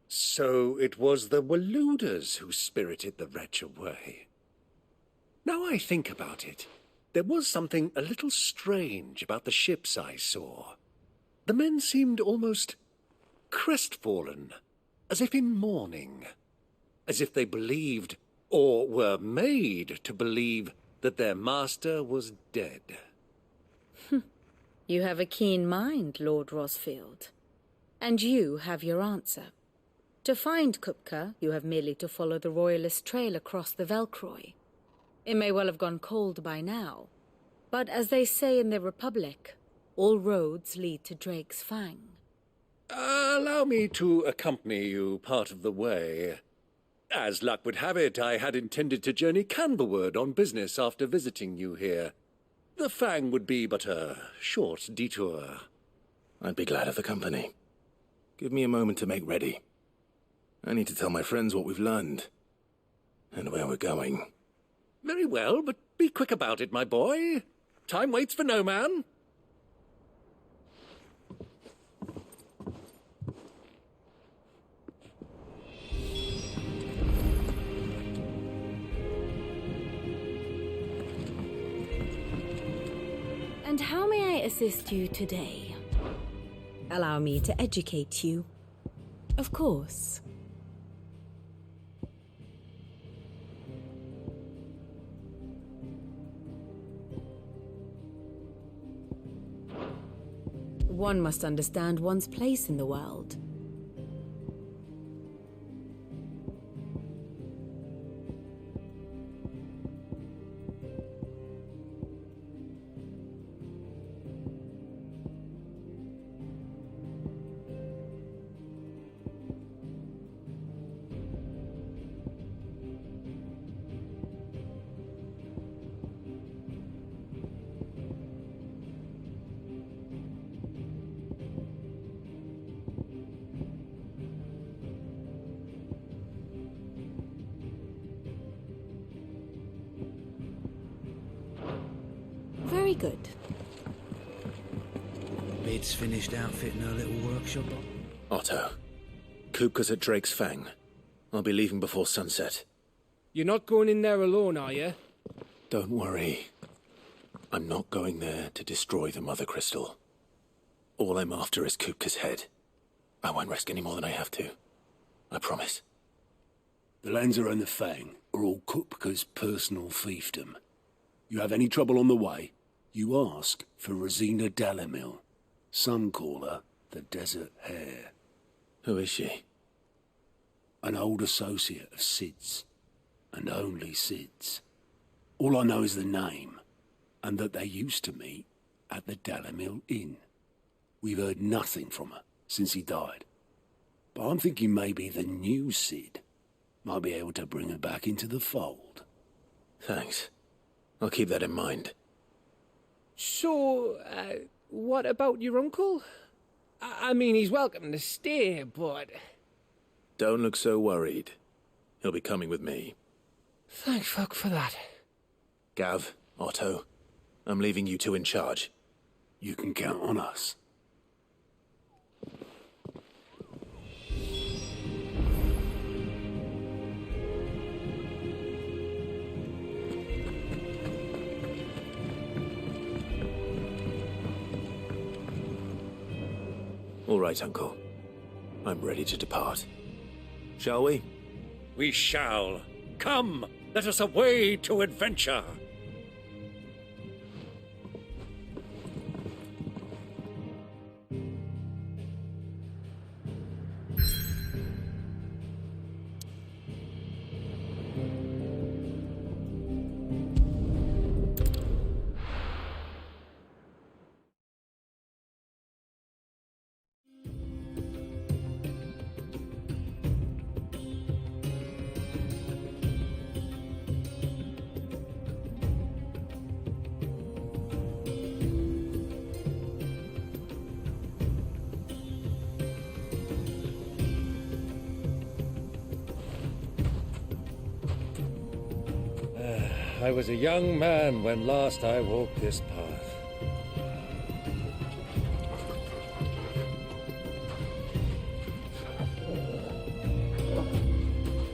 So it was the Waludas who spirited the wretch away. Now I think about it, there was something a little strange about the ships I saw. The men seemed almost crestfallen, as if in mourning, as if they believed, or were made to believe, that their master was dead. You have a keen mind, Lord Rosfield. And you have your answer. To find Kupka, you have merely to follow the Royalist trail across the Velcroy. It may well have gone cold by now, but as they say in the Republic, all roads lead to Drake's Fang. Allow me to accompany you part of the way. As luck would have it, I had intended to journey Canberward on business after visiting you here. The Fang would be but a short detour. I'd be glad of the company. Give me a moment to make ready. I need to tell my friends what we've learned, and where we're going. Very well, but be quick about it, my boy. Time waits for no man. And how may I assist you today? Allow me to educate you. Of course. One must understand one's place in the world. good. Bid's finished outfitting her little workshop. Otto, Kupka's at Drake's Fang. I'll be leaving before sunset. You're not going in there alone, are you? Don't worry. I'm not going there to destroy the Mother Crystal. All I'm after is Kupka's head. I won't risk any more than I have to. I promise. The Lancer and the Fang are all Kupka's personal fiefdom. You have any trouble on the way, you ask for Rosina Dalimil. Some call her the Desert Hare. Who is she? An old associate of Sid's, and only Sid's. All I know is the name, and that they used to meet at the Dalimil Inn. We've heard nothing from her since he died. But I'm thinking maybe the new Sid might be able to bring her back into the fold. Thanks. I'll keep that in mind. So, what about your uncle? I mean, he's welcome to stay, but... Don't look so worried. He'll be coming with me. Thank fuck for that. Gav, Otto, I'm leaving you two in charge. You can count on us. All right, Uncle. I'm ready to depart. Shall we? We shall. Come, let us away to adventure. I was a young man when last I walked this path.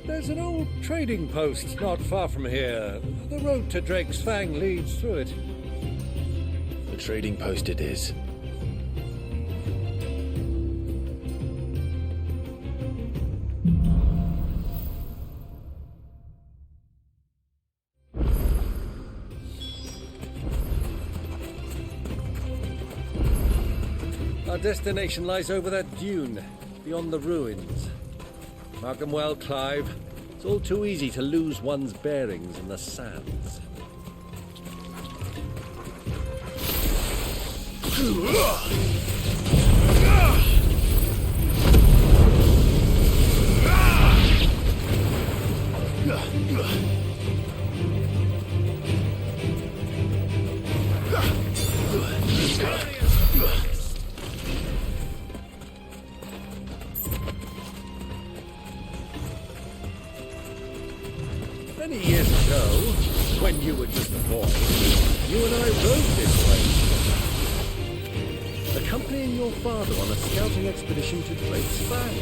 There's an old trading post not far from here. The road to Drake's Fang leads through it. The trading post it is. Our destination lies over that dune, beyond the ruins. Mark 'em well, Clive. It's all too easy to lose one's bearings in the sands. Many years ago, when you were just a boy, you and I rode this way, accompanying your father on a scouting expedition to Drake's Fang.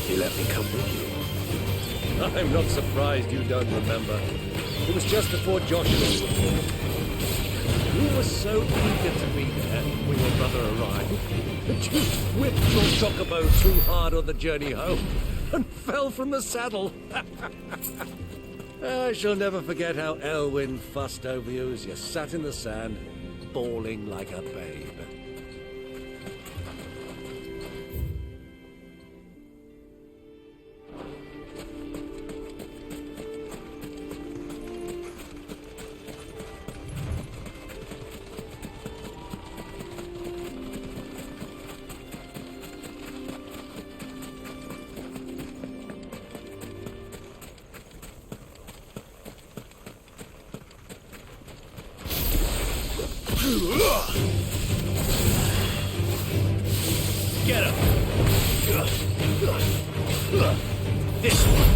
He let me come with you. I'm not surprised you don't remember. It was just before Joshua was born. You were so eager to be there when your brother arrived that you whipped your chocobo too hard on the journey home and fell from the saddle. I shall never forget how Elwyn fussed over you as you sat in the sand, bawling like a babe. Get him! This one!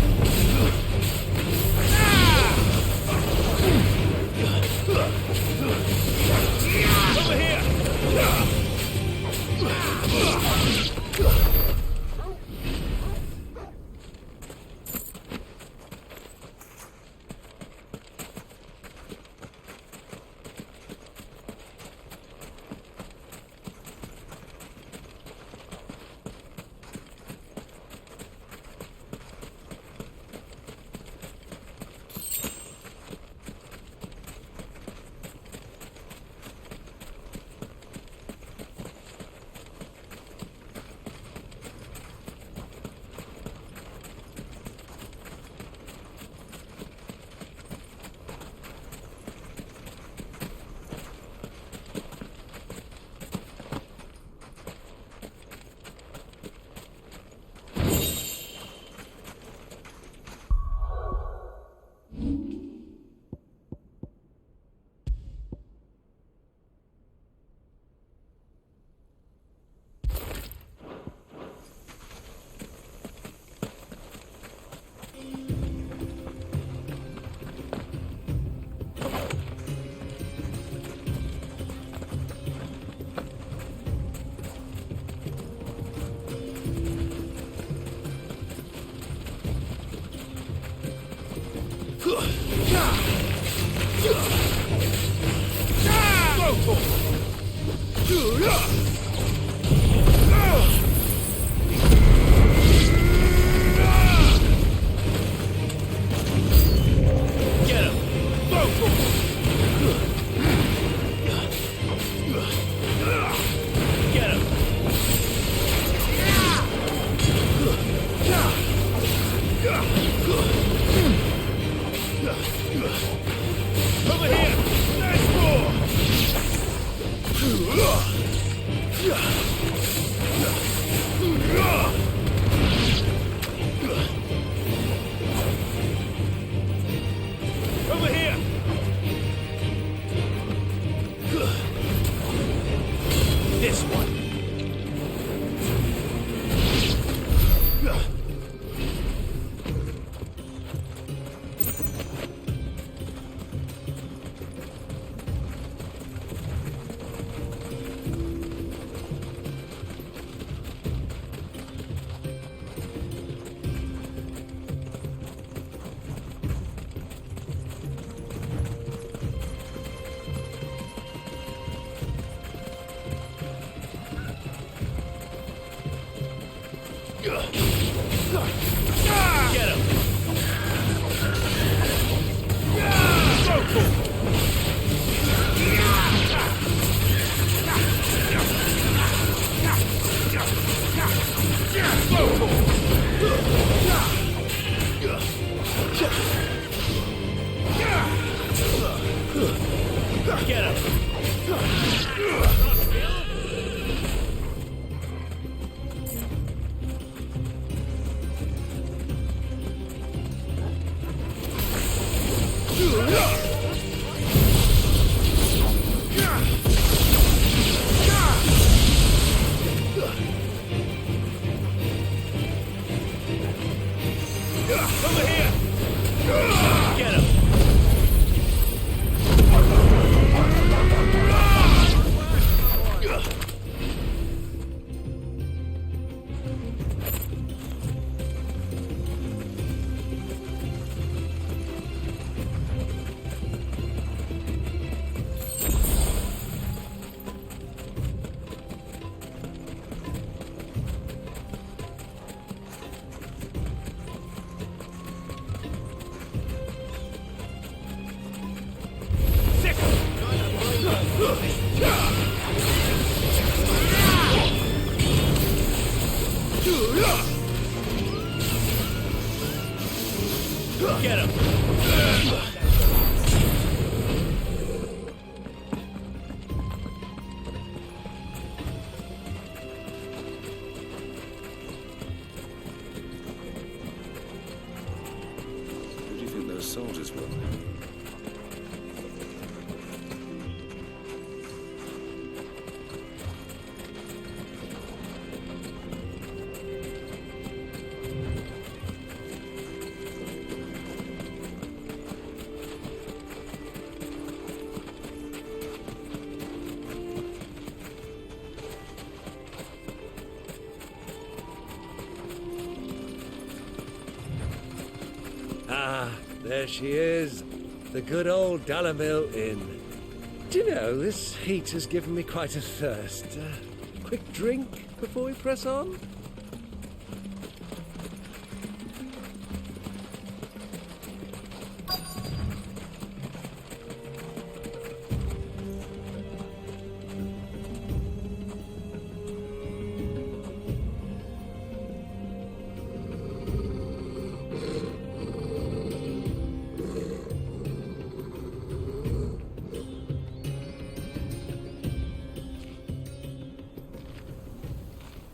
Get him! Get him! Over here! Nice roar! Over here! This one. Get him! Get him! Over here! Get him! Get him! Who do you think those soldiers were? Ah, there she is. The good old Dalamil Inn. Do you know, this heat has given me quite a thirst. Quick drink before we press on?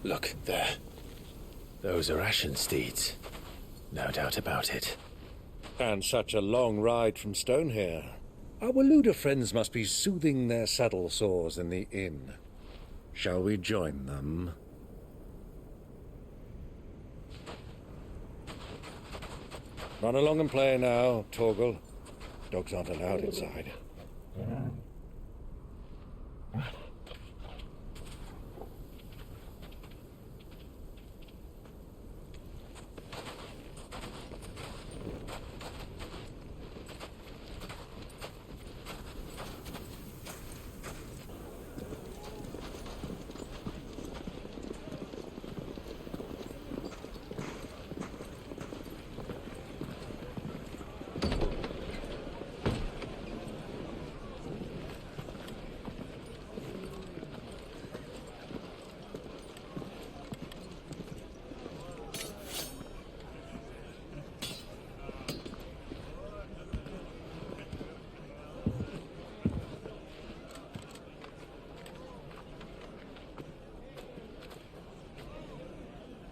Look, there. Those are Ashen steeds. No doubt about it. And such a long ride from Stonehair. Our Waluda friends must be soothing their saddle sores in the inn. Shall we join them? Run along and play now, Torgal. Dogs aren't allowed inside.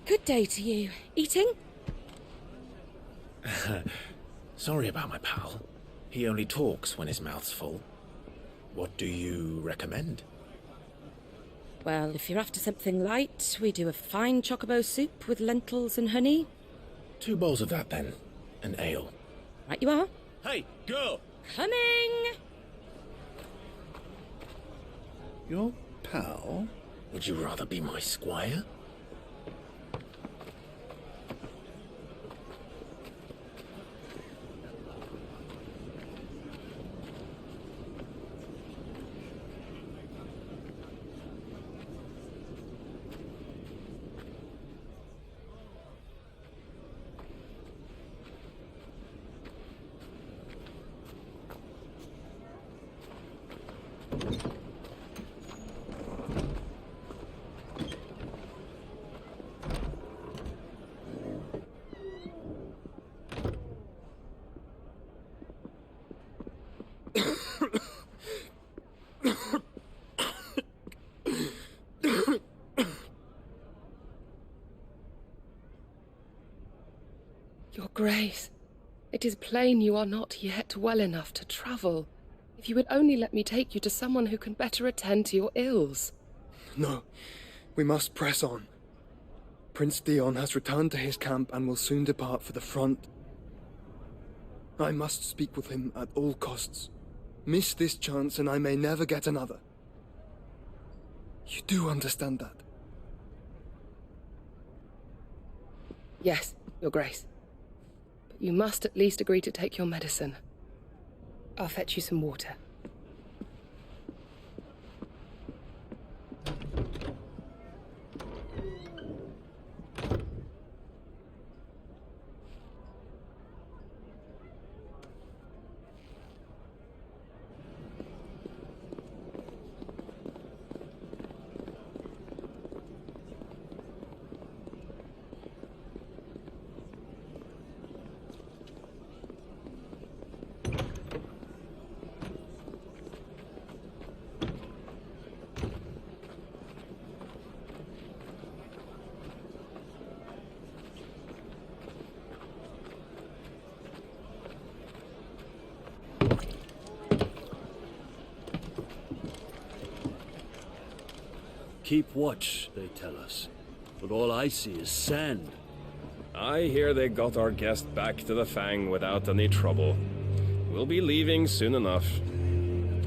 Good day to you. Eating? Sorry about my pal. He only talks when his mouth's full. What do you recommend? Well, if you're after something light, we do a fine chocobo soup with lentils and honey. 2 bowls of that, then. An ale. Right you are. Hey, girl! Coming! Your pal? Would you rather be my squire? Your Grace, it is plain you are not yet well enough to travel. If you would only let me take you to someone who can better attend to your ills. No, we must press on. Prince Dion has returned to his camp and will soon depart for the front. I must speak with him at all costs. Miss this chance and I may never get another. You do understand that? Yes, Your Grace. But you must at least agree to take your medicine. I'll fetch you some water. Keep watch, they tell us. But all I see is sand. I hear they got our guest back to the Fang without any trouble. We'll be leaving soon enough.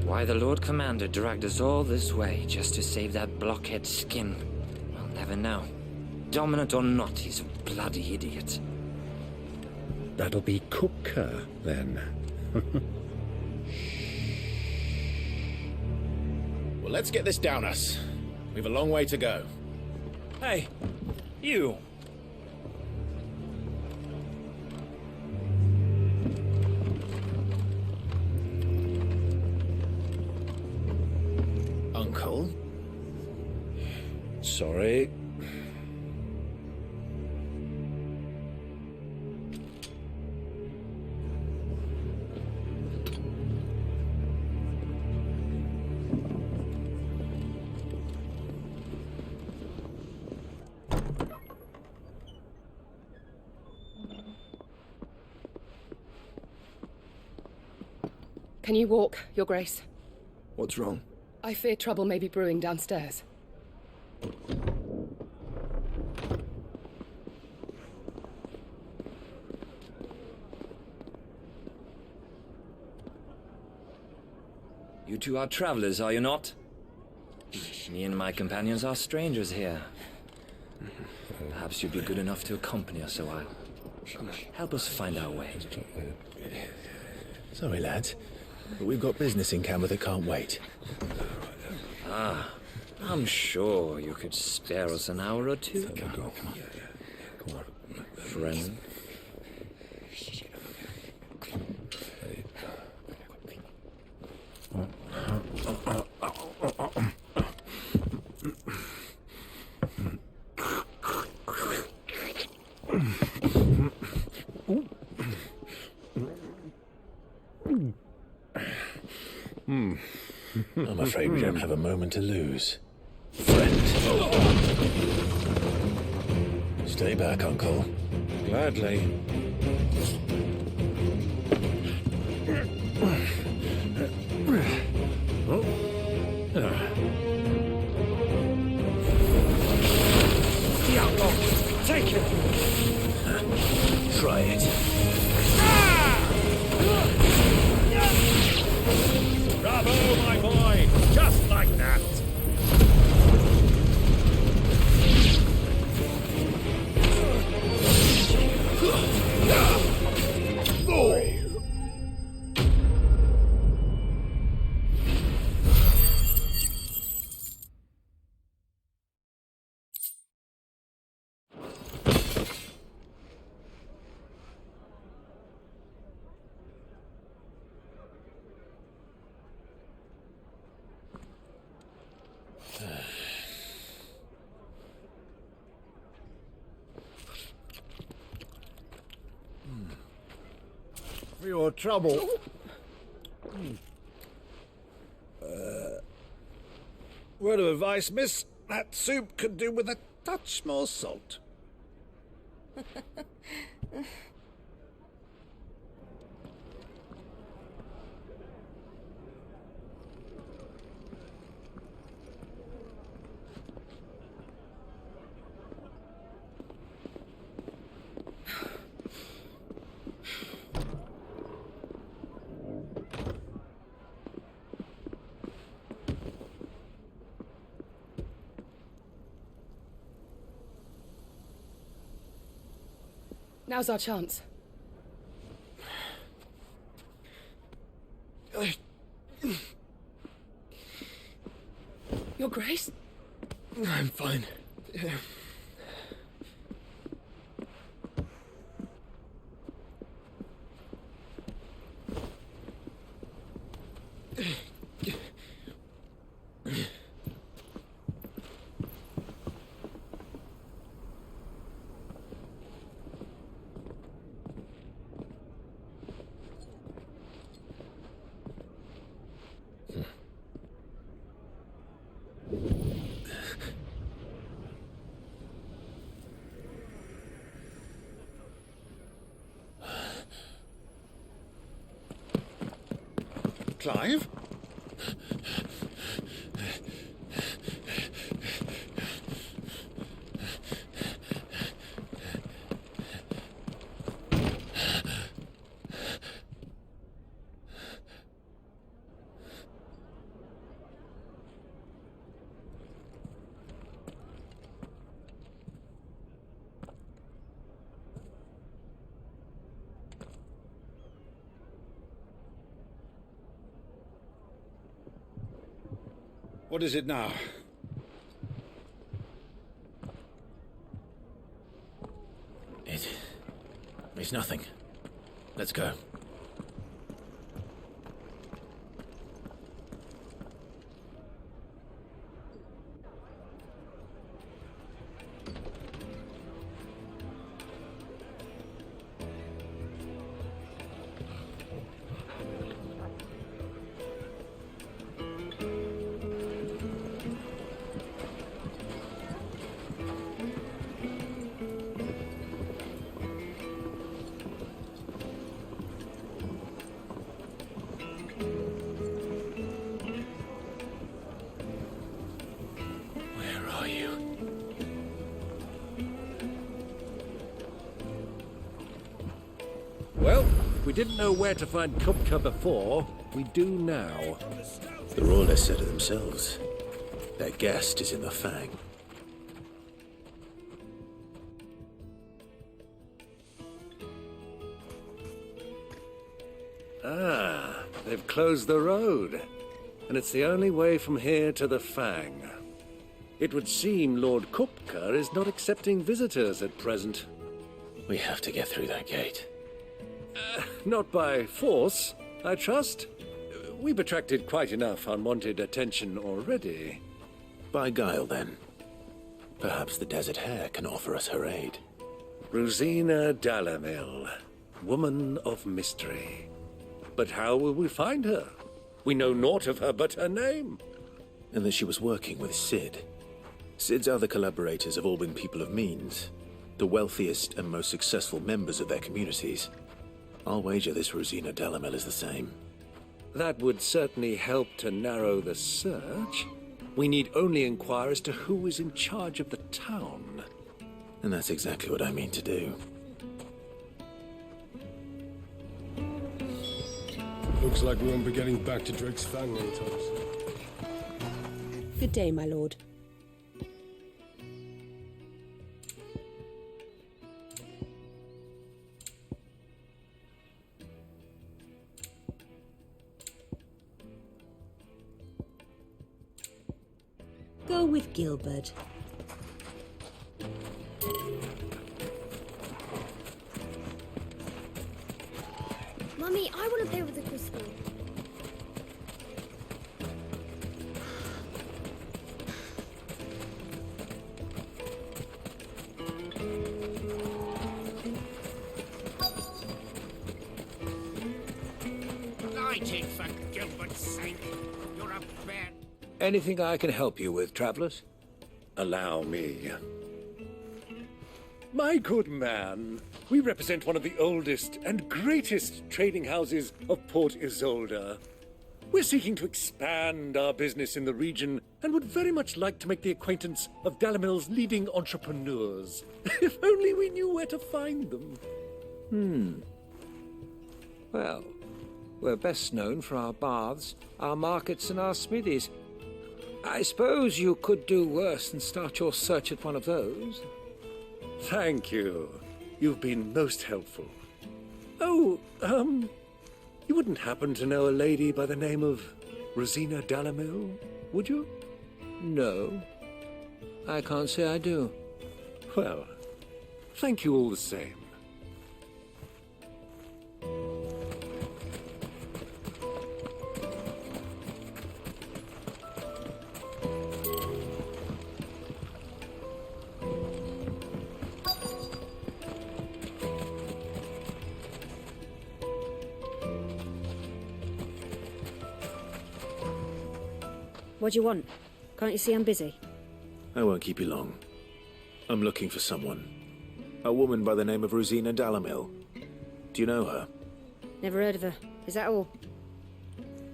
Why the Lord Commander dragged us all this way just to save that blockhead skin, we'll never know. Dominant or not, he's a bloody idiot. That'll be Cooker, then. Well, let's get this down us. We've a long way to go. Hey, you! Uncle? Sorry. Can you walk, Your Grace? What's wrong? I fear trouble may be brewing downstairs. You two are travelers, are you not? Me and my companions are strangers here. Perhaps you'd be good enough to accompany us a while. Help us find our way. Sorry, lads, but we've got business in Camber that can't wait. Ah, I'm sure you could spare us an hour or two. Come on. Friend. I'm afraid we don't have a moment to lose. Friend. Stay back, Uncle. Gladly. Diablo! Take him! Try it. Bravo, my boy! Just like that! For your trouble. Word of advice, miss. That soup could do with a touch more salt. Now's our chance. Your Grace? I'm fine. Clive? What is it now? It's nothing. Let's go. Well, we didn't know where to find Kupka before. We do now. The Royalists said it themselves. Their guest is in the Fang. Ah, they've closed the road. And it's the only way from here to the Fang. It would seem Lord Kupka is not accepting visitors at present. We have to get through that gate. Not by force, I trust. We've attracted quite enough unwanted attention already. By guile, then. Perhaps the Desert Hare can offer us her aid. Rosina Dalamil, woman of mystery. But how will we find her? We know naught of her but her name. And that she was working with Cid. Cid's other collaborators have all been people of means. the wealthiest and most successful members of their communities. I'll wager this Rosina Dalamel is the same. That would certainly help to narrow the search. We need only inquire as to who is in charge of the town. And that's exactly what I mean to do. Looks like we won't be getting back to Drake's Fang anytime soon. Good day, my lord. Go with Gilbert. Mummy, I want to play with the crystal. Lighting, for Gilbert's sake. You're a bad... Anything I can help you with, travelers? Allow me. My good man, we represent one of the oldest and greatest trading houses of Port Isolde. We're seeking to expand our business in the region and would very much like to make the acquaintance of Dalamel's leading entrepreneurs. If only we knew where to find them. Well, we're best known for our baths, our markets, and our smithies. I suppose you could do worse than start your search at one of those. Thank you. You've been most helpful. Oh, you wouldn't happen to know a lady by the name of Rosina Dalamel, would you? No, I can't say I do. Well, thank you all the same. What do you want? Can't you see I'm busy? I won't keep you long. I'm looking for someone. A woman by the name of Rosina Dalamel. Do you know her? Never heard of her. Is that all?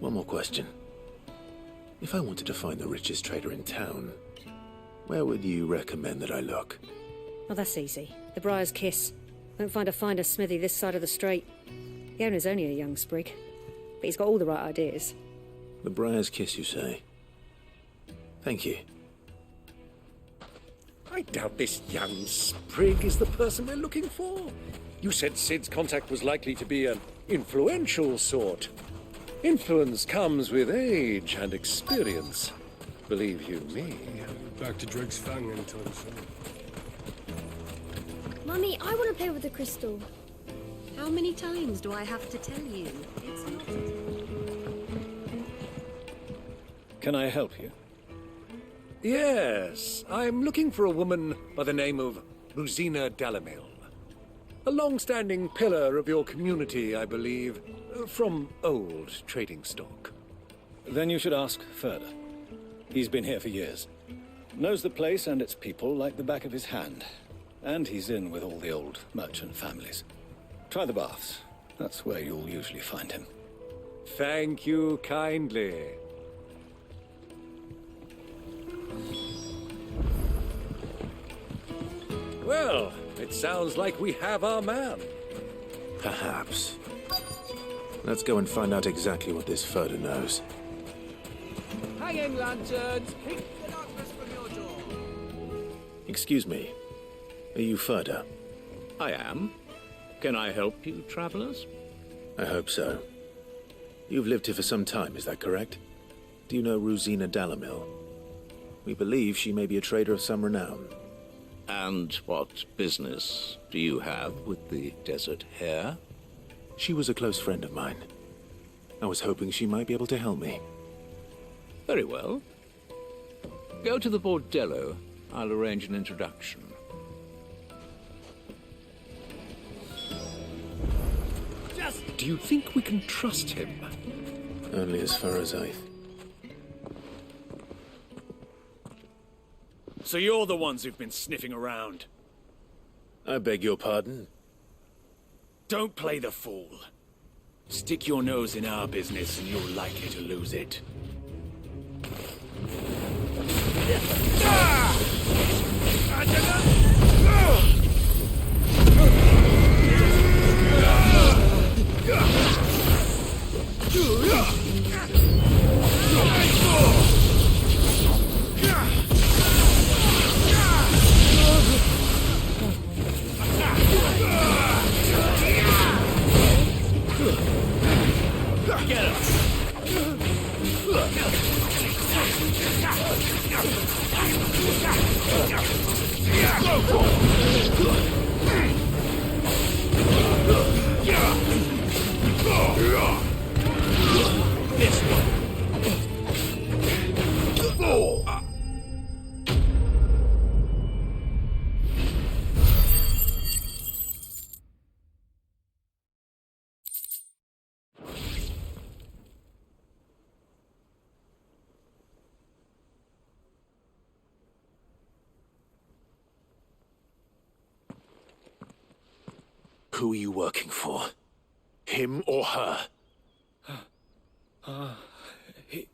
One more question. If I wanted to find the richest trader in town, where would you recommend that I look? Oh, that's easy. The Briar's Kiss. Won't find a finer smithy this side of the strait. The owner's only a young sprig, but he's got all the right ideas. The Briar's Kiss, you say? Thank you. I doubt this young sprig is the person we're looking for. You said Sid's contact was likely to be an influential sort. Influence comes with age and experience. Believe you me. Back to Drake's Fang anytime soon. Mummy, I want to play with the crystal. How many times do I have to tell you? It's not... Can I help you? Yes, I'm looking for a woman by the name of Rosina Dalamel. A long-standing pillar of your community, I believe, from old trading stock. Then you should ask Ferda. He's been here for years. Knows the place and its people like the back of his hand. And he's in with all the old merchant families. Try the baths. That's where you'll usually find him. Thank you kindly. Well, it sounds like we have our man. Perhaps. Let's go and find out exactly what this Ferda knows. Hanging lanterns! Keep the darkness from your door! Excuse me. Are you Ferda? I am. Can I help you, travelers? I hope so. You've lived here for some time, is that correct? Do you know Rosina Dalamel? We believe she may be a trader of some renown. And what business do you have with the Desert Hare? She was a close friend of mine. I was hoping she might be able to help me. Very well. Go to the Bordello. I'll arrange an introduction. Do you think we can trust him? Only as far as So you're the ones who've been sniffing around. I beg your pardon? Don't play the fool. Stick your nose in our business and you're likely to lose it. Who are you working for? Him or her?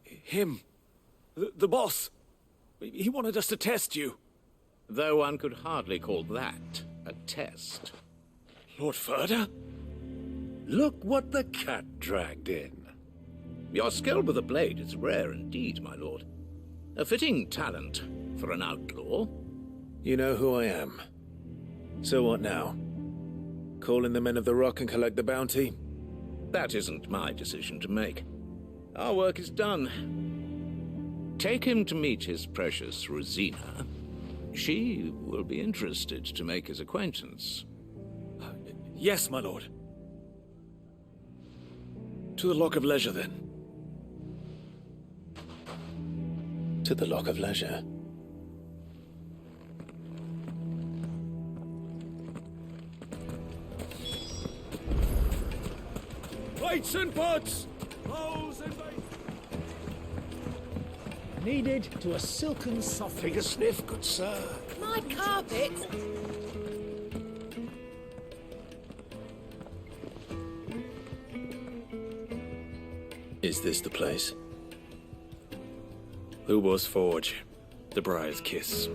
Him. The boss. He wanted us to test you. Though one could hardly call that a test. Lord Ferda? Look what the cat dragged in. Your skill with the blade is rare indeed, my lord. A fitting talent for an outlaw. You know who I am. So what now? Call in the Men of the Rock and collect the bounty? That isn't my decision to make. Our work is done. Take him to meet his precious Rosina. She will be interested to make his acquaintance. Yes, my lord. To the Lock of Leisure, then. To the Lock of Leisure. Plates and pots! Bowls and Needed to a silken soft. Take a sniff, good sir. My carpet! Is this the place? Ubor's Forge. The Briar's Kiss.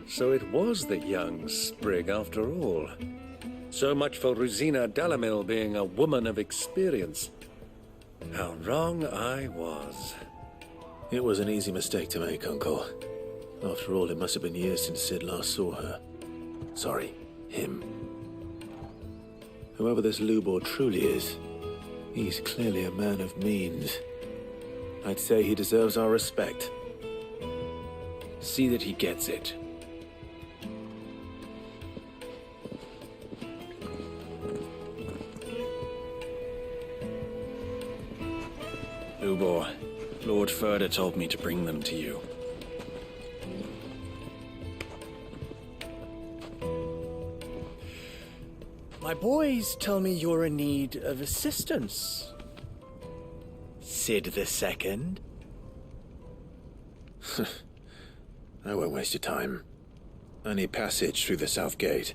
So it was the young sprig after all. So much for Rosina Dalamil being a woman of experience. How wrong I was. It was an easy mistake to make, Uncle. After all, it must have been years since Sid last saw her. Sorry, him. Whoever this Lubor truly is, he's clearly a man of means. I'd say he deserves our respect. See that he gets it. Lubor, Lord Ferda told me to bring them to you. My boys tell me you're in need of assistance. Sid the Second? I won't waste your time. I need passage through the south gate.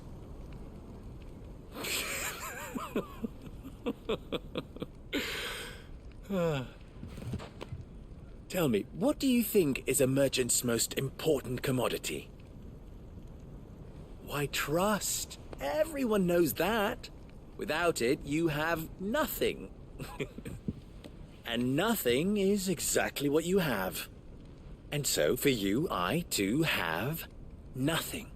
Tell me, what do you think is a merchant's most important commodity? Why, trust. Everyone knows that. Without it, you have nothing. And nothing is exactly what you have. And so, for you, I, too, have nothing.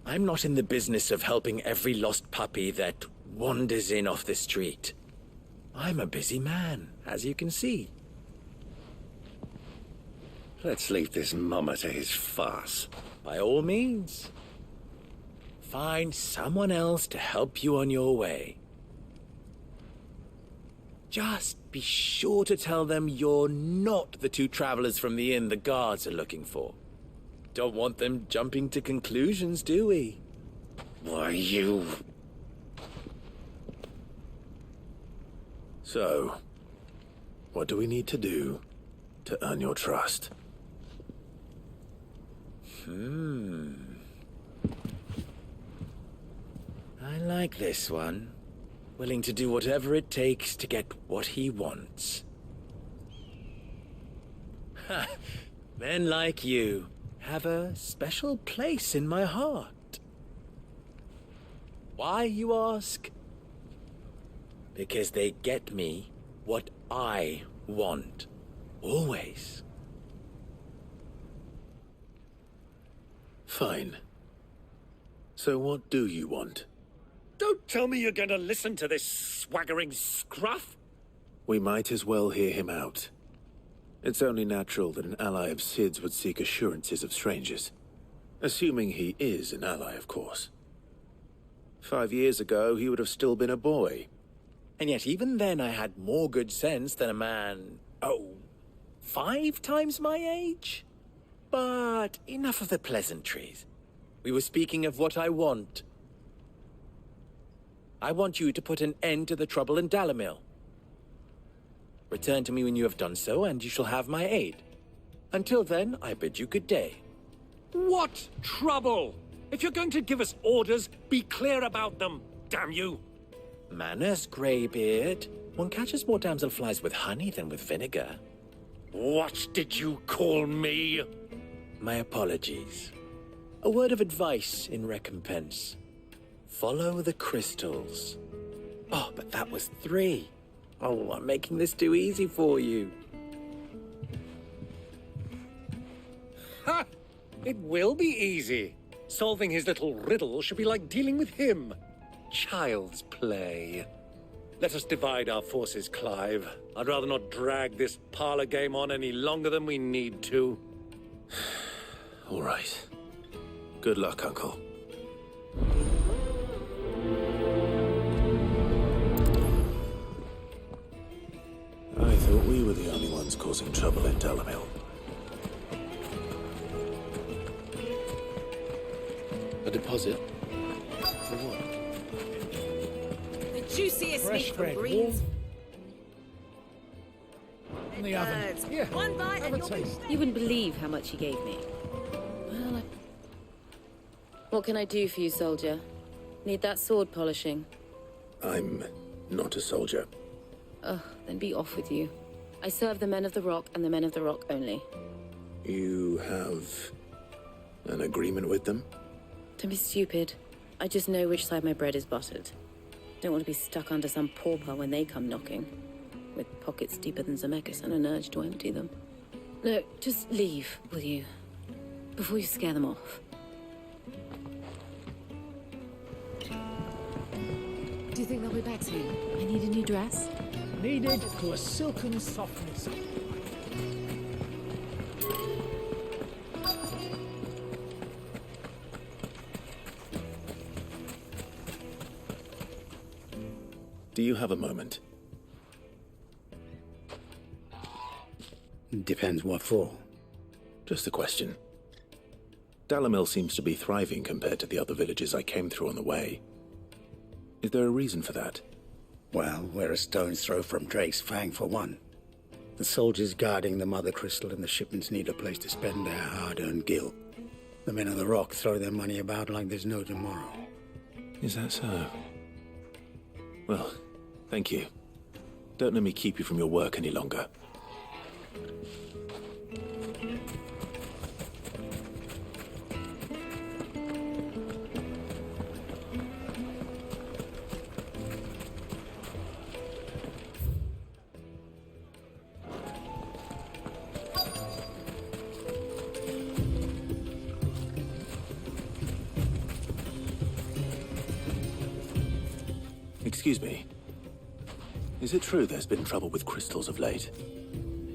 I'm not in the business of helping every lost puppy that wanders in off the street. I'm a busy man, as you can see. Let's leave this mummer to his farce. By all means. Find someone else to help you on your way. Just be sure to tell them you're not the two travelers from the inn the guards are looking for. Don't want them jumping to conclusions, do we? Why, you... So, what do we need to do to earn your trust? I like this one. Willing to do whatever it takes to get what he wants. Ha! Men like you have a special place in my heart. Why, you ask? Because they get me what I want. Always. Fine. So what do you want? Don't tell me you're going to listen to this swaggering scruff. We might as well hear him out. It's only natural that an ally of Sid's would seek assurances of strangers. Assuming he is an ally, of course. 5 years ago, he would have still been a boy. And yet even then I had more good sense than a man, 5 times my age? But enough of the pleasantries. We were speaking of what I want. I want you to put an end to the trouble in Dalimil. Return to me when you have done so, and you shall have my aid. Until then, I bid you good day. What trouble? If you're going to give us orders, be clear about them, damn you! Manners, Greybeard. One catches more damselflies with honey than with vinegar. What did you call me? My apologies. A word of advice in recompense. Follow the crystals. Oh, but that was 3. Oh, I'm making this too easy for you. Ha! It will be easy. Solving his little riddle should be like dealing with him. Child's play. Let us divide our forces, Clive. I'd rather not drag this parlor game on any longer than we need to. All right. Good luck, Uncle. I thought we were the only ones causing trouble in Dalimil. A deposit? For what? The juiciest Fresh meat from bread, greens. In the oven. Birds. Here, One bite have and a you'll be... taste. You wouldn't believe how much he gave me. Well, What can I do for you, soldier? Need that sword polishing? I'm not a soldier. Ugh, then be off with you. I serve the men of the Rock and the men of the Rock only. You have an agreement with them? Don't be stupid. I just know which side my bread is buttered. Don't want to be stuck under some pauper when they come knocking. With pockets deeper than Zemeckis and an urge to empty them. No, just leave, will you? Before you scare them off. Do you think they'll be back soon? I need a new dress. Needed to a silken softness. Do you have a moment? Depends what for. Just a question. Dalimil seems to be thriving compared to the other villages I came through on the way. Is there a reason for that? Well, we're a stone's throw from Drake's Fang, for one. The soldiers guarding the Mother Crystal and the shipments need a place to spend their hard-earned gil. The men of the Rock throw their money about like there's no tomorrow. Is that so? Well, thank you. Don't let me keep you from your work any longer. Excuse me. Is it true there's been trouble with crystals of late?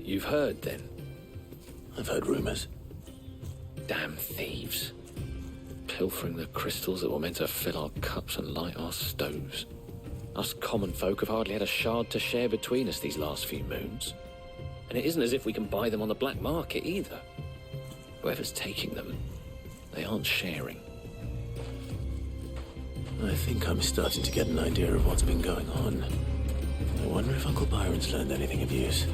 You've heard, then? I've heard rumors. Damn thieves. Pilfering the crystals that were meant to fill our cups and light our stoves. Us common folk have hardly had a shard to share between us these last few moons. And it isn't as if we can buy them on the black market either. Whoever's taking them, they aren't sharing. I think I'm starting to get an idea of what's been going on. I wonder if Uncle Byron's learned anything of use.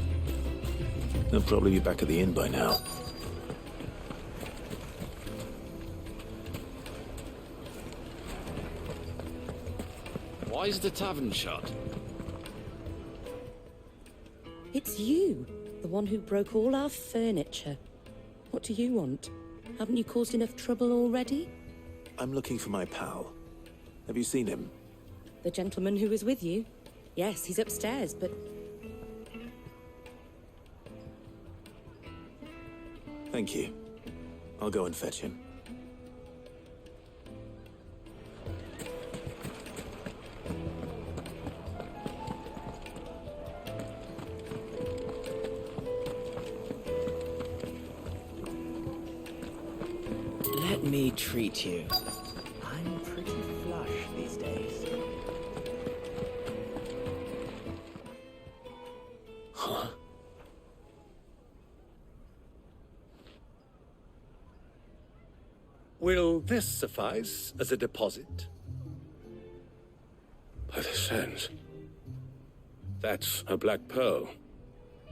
They'll probably be back at the inn by now. Why is the tavern shut? It's you, the one who broke all our furniture. What do you want? Haven't you caused enough trouble already? I'm looking for my pal. Have you seen him? The gentleman who was with you? Yes, he's upstairs, but... Thank you. I'll go and fetch him. Let me treat you. I'm pretty flush these days. Huh? Will this suffice as a deposit? By the sands. That's a black pearl.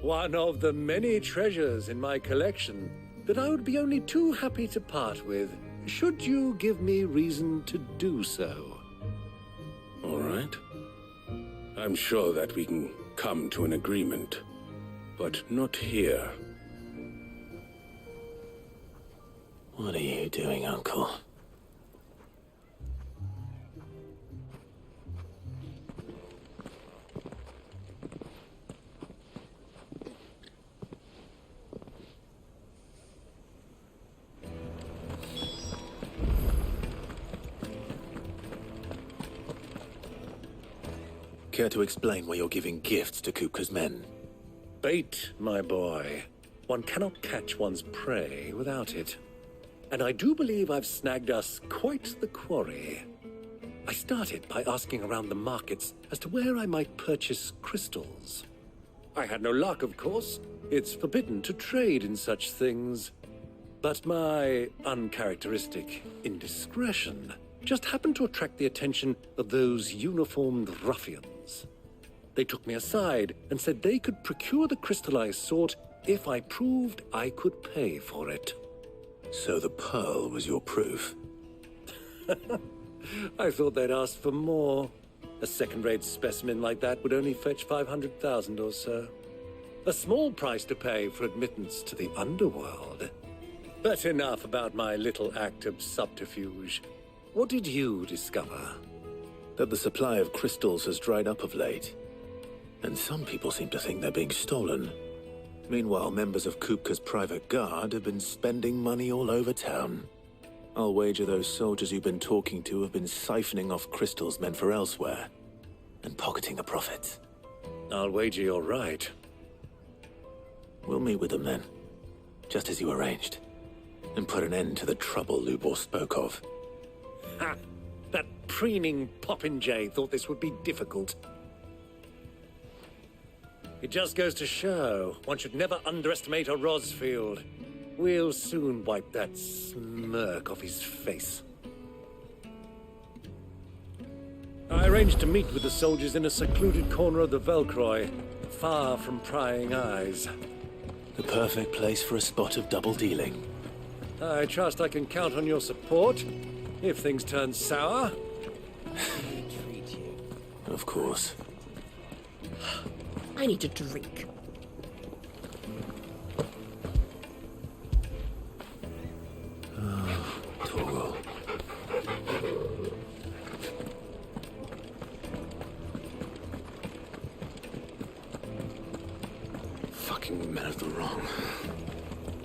One of the many treasures in my collection that I would be only too happy to part with, should you give me reason to do so. All right. I'm sure that we can come to an agreement, but not here. What are you doing, Uncle? Care to explain why you're giving gifts to Kupka's men? Bait, my boy. One cannot catch one's prey without it. And I do believe I've snagged us quite the quarry. I started by asking around the markets as to where I might purchase crystals. I had no luck, of course. It's forbidden to trade in such things. But my uncharacteristic indiscretion just happened to attract the attention of those uniformed ruffians. They took me aside and said they could procure the crystal I sought if I proved I could pay for it. So the pearl was your proof? I thought they'd asked for more. A second-rate specimen like that would only fetch 500,000 or so. A small price to pay for admittance to the underworld. But enough about my little act of subterfuge. What did you discover? That the supply of crystals has dried up of late. And some people seem to think they're being stolen. Meanwhile, members of Kupka's private guard have been spending money all over town. I'll wager those soldiers you've been talking to have been siphoning off crystals meant for elsewhere, and pocketing the profits. I'll wager you're right. We'll meet with them then, just as you arranged, and put an end to the trouble Lubor spoke of. Ha! That preening popinjay thought this would be difficult. It just goes to show one should never underestimate a Rosfield. We'll soon wipe that smirk off his face. I arranged to meet with the soldiers in a secluded corner of the Velcroy, far from prying eyes. The perfect place for a spot of double dealing. I trust I can count on your support if things turn sour. Of course. I need a drink. Torgal. Fucking men of the wrong.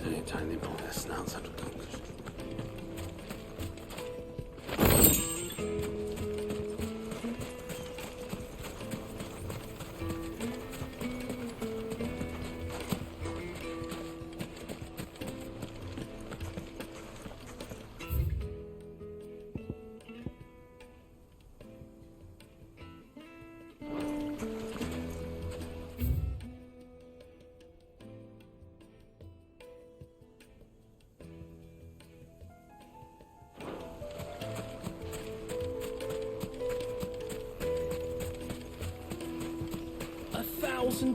Anytime they pull their snouts out of the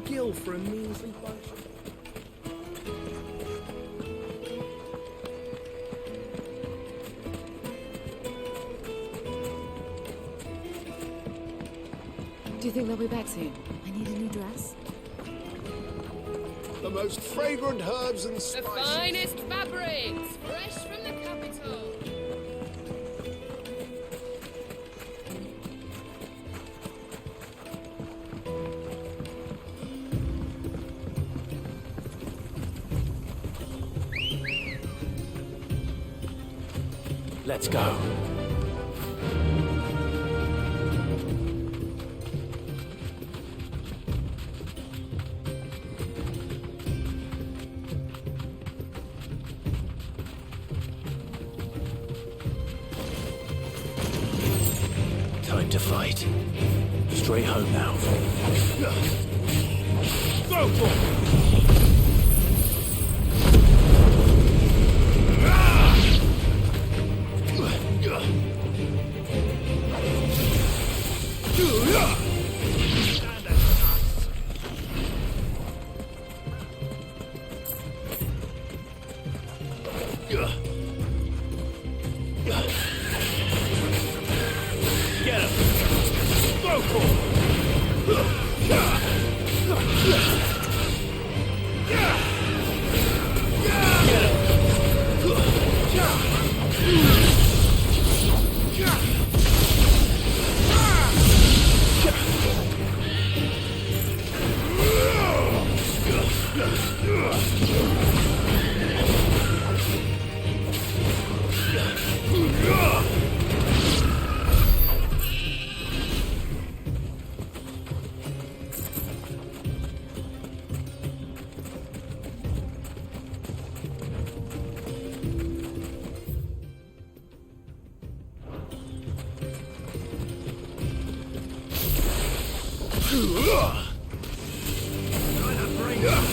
gil for a measly bunch of... you think they'll be back soon? I need a new dress. The most fragrant herbs and The spices. finest fabrics, fresh from the capital. Let's go. Time to fight. Straight home now. Go for it! Get him! Go for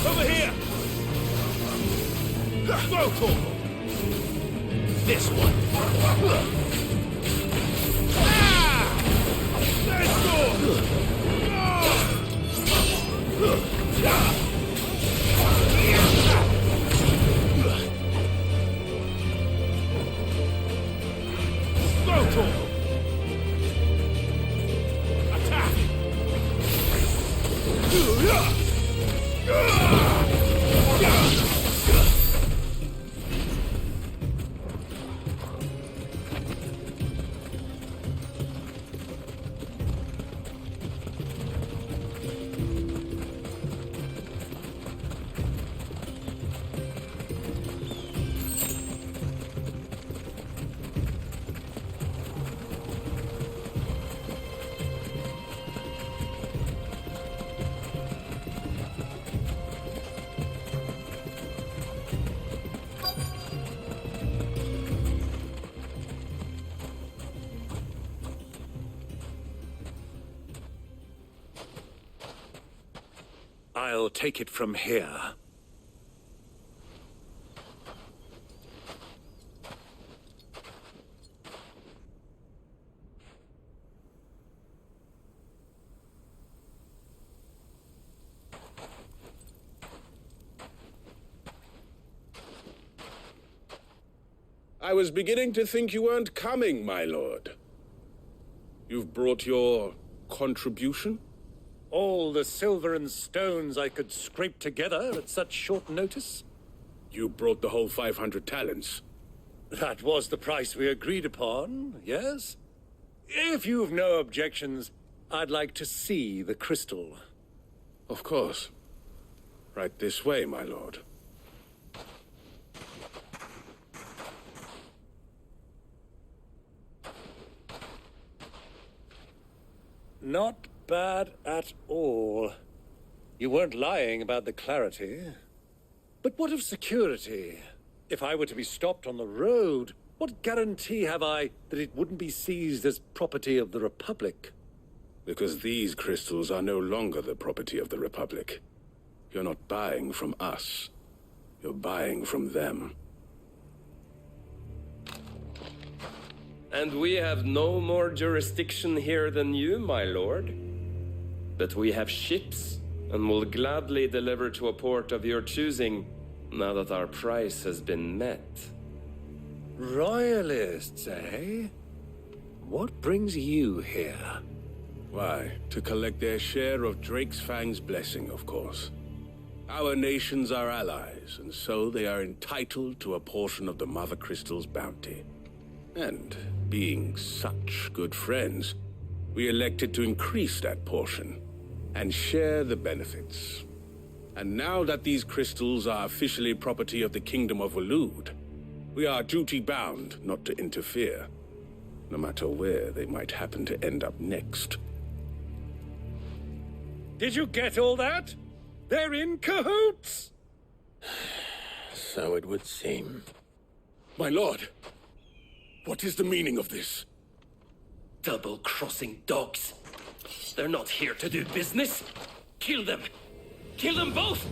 Over here! Go for this one! Let's go! Go for attack! I'll take it from here. I was beginning to think you weren't coming, my lord. You've brought your contribution? All the silver and stones I could scrape together at such short notice? You brought the whole 500 talents. That was the price we agreed upon, yes? If you've no objections, I'd like to see the crystal. Of course. Right this way, my lord. Not bad at all. You weren't lying about the clarity. But what of security? If I were to be stopped on the road, what guarantee have I that it wouldn't be seized as property of the Republic? Because these crystals are no longer the property of the Republic. You're not buying from us. You're buying from them. And we have no more jurisdiction here than you, my lord. But we have ships, and will gladly deliver to a port of your choosing, now that our price has been met. Royalists, eh? What brings you here? Why, to collect their share of Drake's Fang's blessing, of course. Our nations are allies, and so they are entitled to a portion of the Mother Crystal's bounty. And, being such good friends, we elected to increase that portion and share the benefits. And now that these crystals are officially property of the Kingdom of Waloed, we are duty-bound not to interfere, no matter where they might happen to end up next. Did you get all that? They're in cahoots! So it would seem. My lord, what is the meaning of this? Double-crossing dogs. They're not here to do business. Kill them. Kill them both!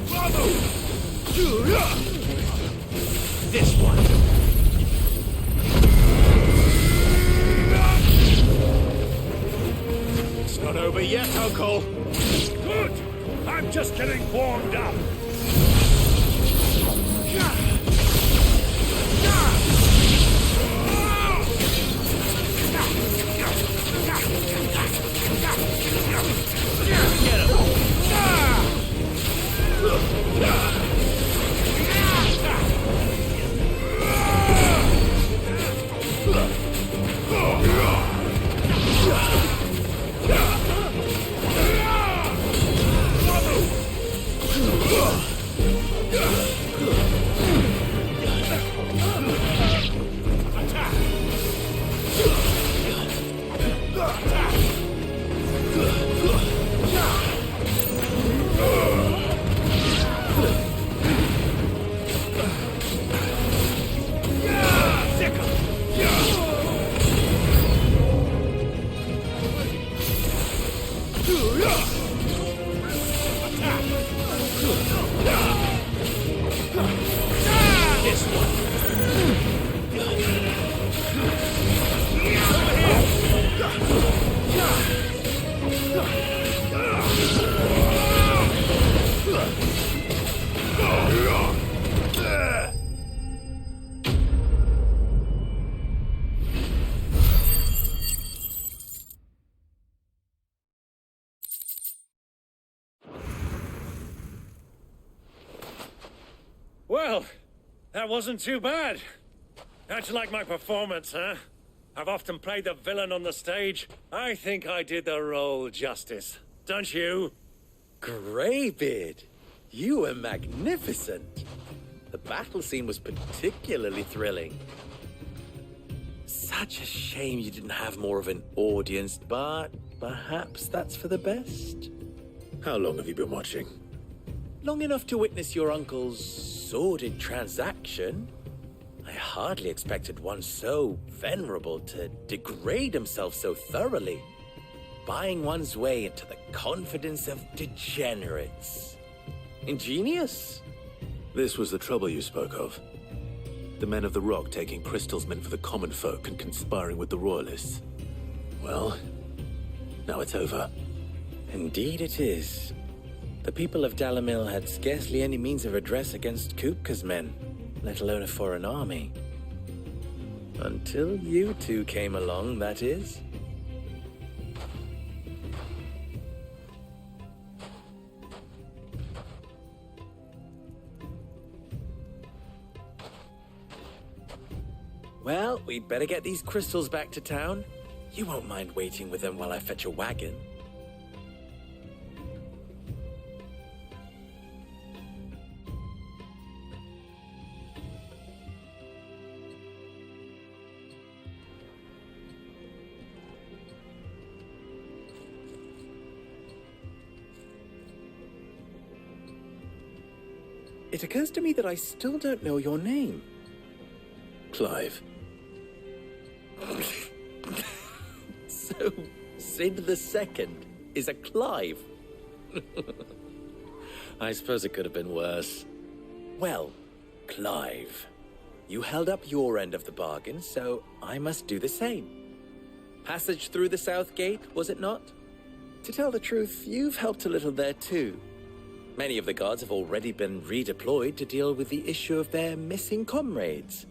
Bravo! This one. It's not over yet, Uncle. Good. I'm just getting warmed up. Well, that wasn't too bad. How'd you like my performance, huh? I've often played the villain on the stage. I think I did the role justice. Don't you? Greybeard, you were magnificent. The battle scene was particularly thrilling. Such a shame you didn't have more of an audience, but perhaps that's for the best. How long have you been watching? Long enough to witness your uncle's sordid transaction. I hardly expected one so venerable to degrade himself so thoroughly, buying one's way into the confidence of degenerates. Ingenious. This was the trouble you spoke of. The men of the Rock taking crystals meant for the common folk and conspiring with the Royalists. Well, now it's over. Indeed it is. The people of Dalimil had scarcely any means of redress against Kupka's men, let alone a foreign army. Until you two came along, that is. Well, we'd better get these crystals back to town. You won't mind waiting with them while I fetch a wagon. It occurs to me that I still don't know your name. Clive. So, Sid the Second is a Clive. I suppose it could have been worse. Well, Clive, you held up your end of the bargain, so I must do the same. Passage through the South Gate, was it not? To tell the truth, you've helped a little there too. Many of the guards have already been redeployed to deal with the issue of their missing comrades.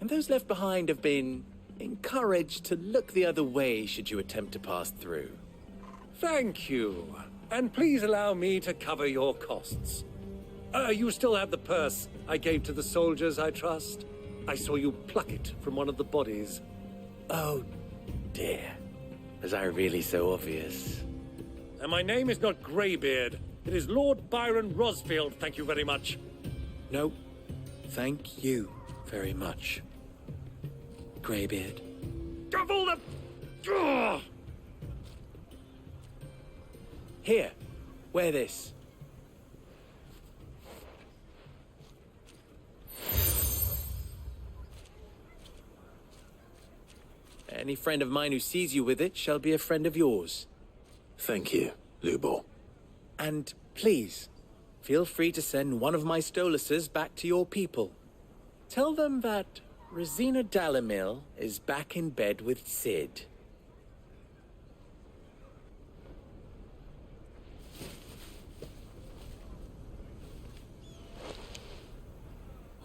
And those left behind have been encouraged to look the other way should you attempt to pass through. Thank you. And please allow me to cover your costs. You still have the purse I gave to the soldiers, I trust? I saw you pluck it from one of the bodies. Oh, dear. Was I really so obvious? And my name is not Greybeard. It is Lord Byron Rosfield, thank you very much. No, thank you very much, Greybeard. Double the... Ugh! Here, wear this. Any friend of mine who sees you with it shall be a friend of yours. Thank you, Lubor. And please, feel free to send one of my Stoluses back to your people. Tell them that Rosina Dalimil is back in bed with Cid.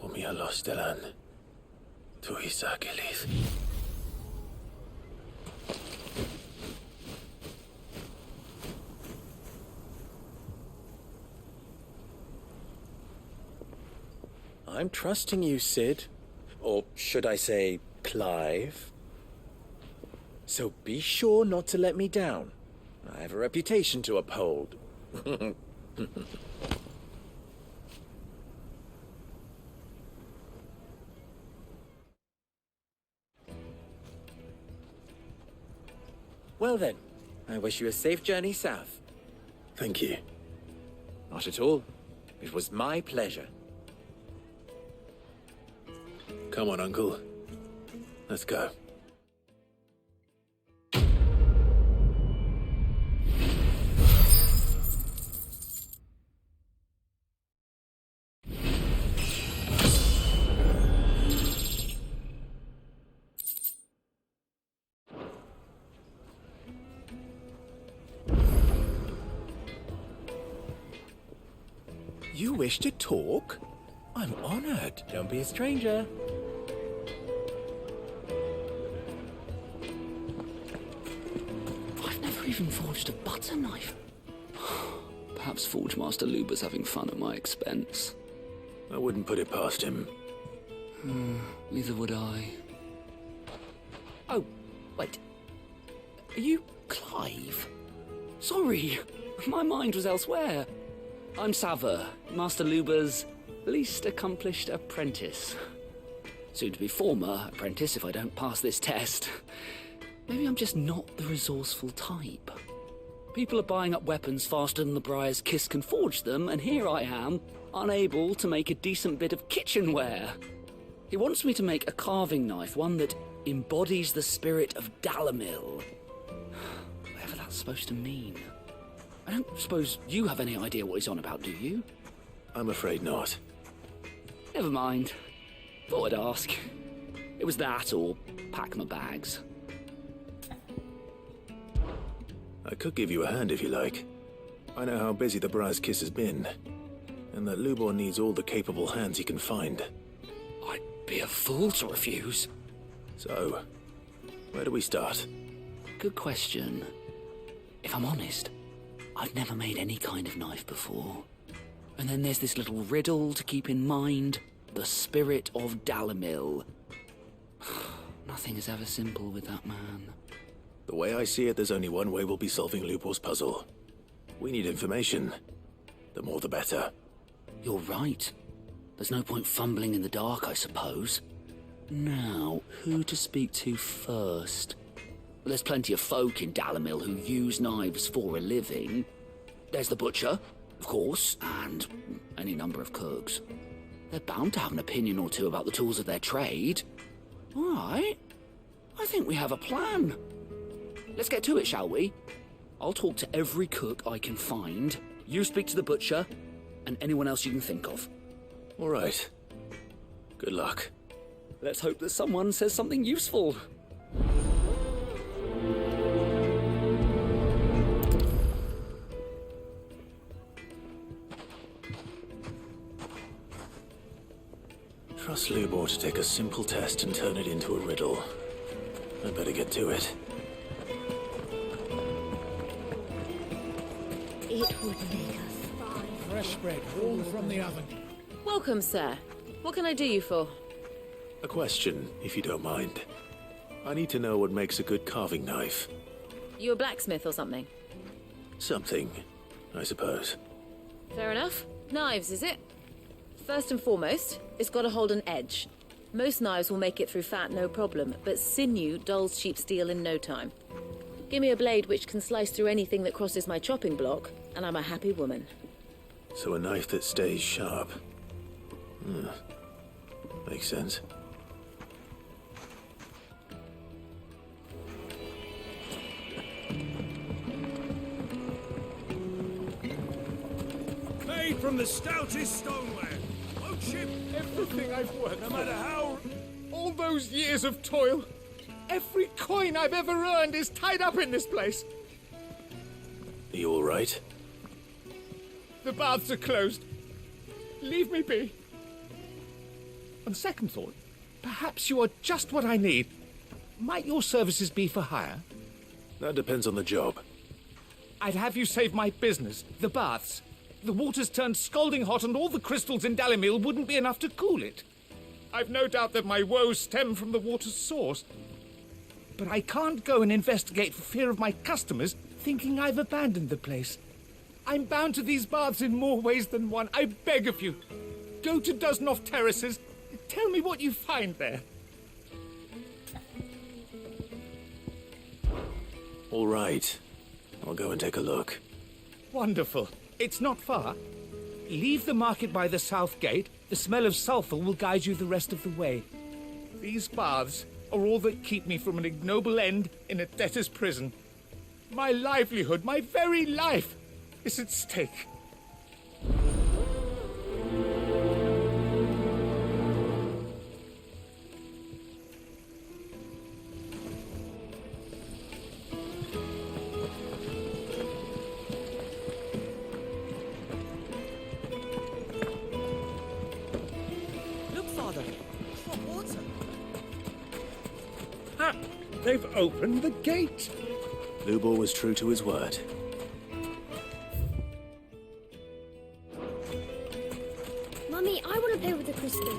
Omia los delan. Tu Isaac Elith. I'm trusting you, Cid. Or should I say, Clive? So be sure not to let me down. I have a reputation to uphold. Well then, I wish you a safe journey south. Thank you. Not at all. It was my pleasure. Come on, Uncle. Let's go. You wish to talk? I'm honored. Don't be a stranger. I've never even forged a butter knife. Perhaps Forge Master Luber's having fun at my expense. I wouldn't put it past him. Neither would I. Oh, wait. Are you Clive? Sorry, my mind was elsewhere. I'm Sava, Master Luber's least accomplished apprentice. Soon to be former apprentice if I don't pass this test. Maybe I'm just not the resourceful type. People are buying up weapons faster than the Briar's Kiss can forge them, and here I am, unable to make a decent bit of kitchenware. He wants me to make a carving knife, one that embodies the spirit of Dalimil. Whatever that's supposed to mean. I don't suppose you have any idea what he's on about, do you? I'm afraid not. Never mind. Thought I'd ask. It was that or pack my bags. I could give you a hand if you like. I know how busy the Briar's Kiss has been, and that Lubor needs all the capable hands he can find. I'd be a fool to refuse. So, where do we start? Good question. If I'm honest, I've never made any kind of knife before. And then there's this little riddle to keep in mind. The spirit of Dalimil. Nothing is ever simple with that man. The way I see it, there's only one way we'll be solving Lubor's puzzle. We need information. The more the better. You're right. There's no point fumbling in the dark, I suppose. Now, who to speak to first? Well, there's plenty of folk in Dalimil who use knives for a living. There's the butcher, of course, and any number of cooks. They're bound to have an opinion or two about the tools of their trade. All right. I think we have a plan. Let's get to it, shall we? I'll talk to every cook I can find. You speak to the butcher, and anyone else you can think of. All right. Good luck. Let's hope that someone says something useful. Trust Lubor to take a simple test and turn it into a riddle. I'd better get to it. It would make us fine. Fresh bread, warm from the oven. Welcome, sir. What can I do you for? A question, if you don't mind. I need to know what makes a good carving knife. You a blacksmith or something? Something, I suppose. Fair enough. Knives, is it? First and foremost, it's got to hold an edge. Most knives will make it through fat, no problem, but sinew dulls cheap steel in no time. Give me a blade which can slice through anything that crosses my chopping block, and I'm a happy woman. So a knife that stays sharp. Makes sense. Made from the stoutest stoneware. Won't ship Everything I've worked no matter how. all those years of toil, every coin I've ever earned is tied up in this place. Are you all right? The baths are closed. Leave me be. On second thought, perhaps you are just what I need. Might your services be for hire? That depends on the job. I'd have you save my business, the baths. The water's turned scalding hot and all the crystals in Dalimil wouldn't be enough to cool it. I've no doubt that my woes stem from the water's source. But I can't go and investigate for fear of my customers thinking I've abandoned the place. I'm bound to these baths in more ways than one. I beg of you. Go to Dusnov Terraces. Tell me what you find there. All right. I'll go and take a look. Wonderful. It's not far. Leave the market by the south gate. The smell of sulphur will guide you the rest of the way. These baths are all that keep me from an ignoble end in a debtor's prison. My livelihood, my very life, is at stake. They've opened the gate. Lubor was true to his word. Mummy, I want to play with the crystal.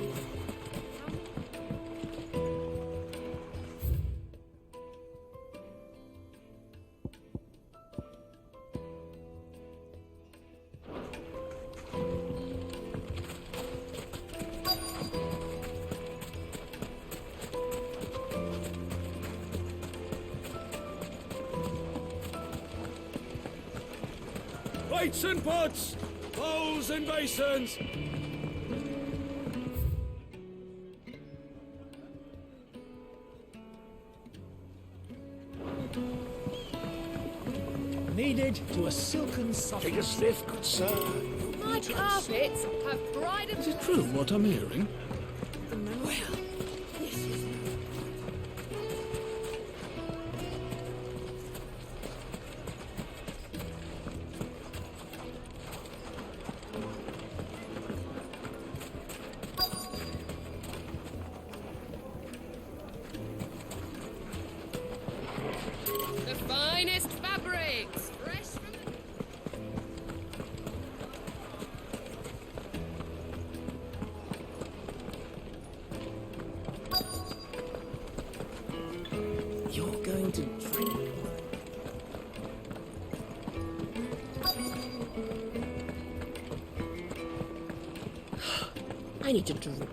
Plates and pots! Bowls and basins! Needed to a silken soft. Take a sniff, good sir. My carpets have dried up. Is it true what I'm hearing? Well, this is. The finest fabrics, fresh from the... You're going to drink. I need to drink.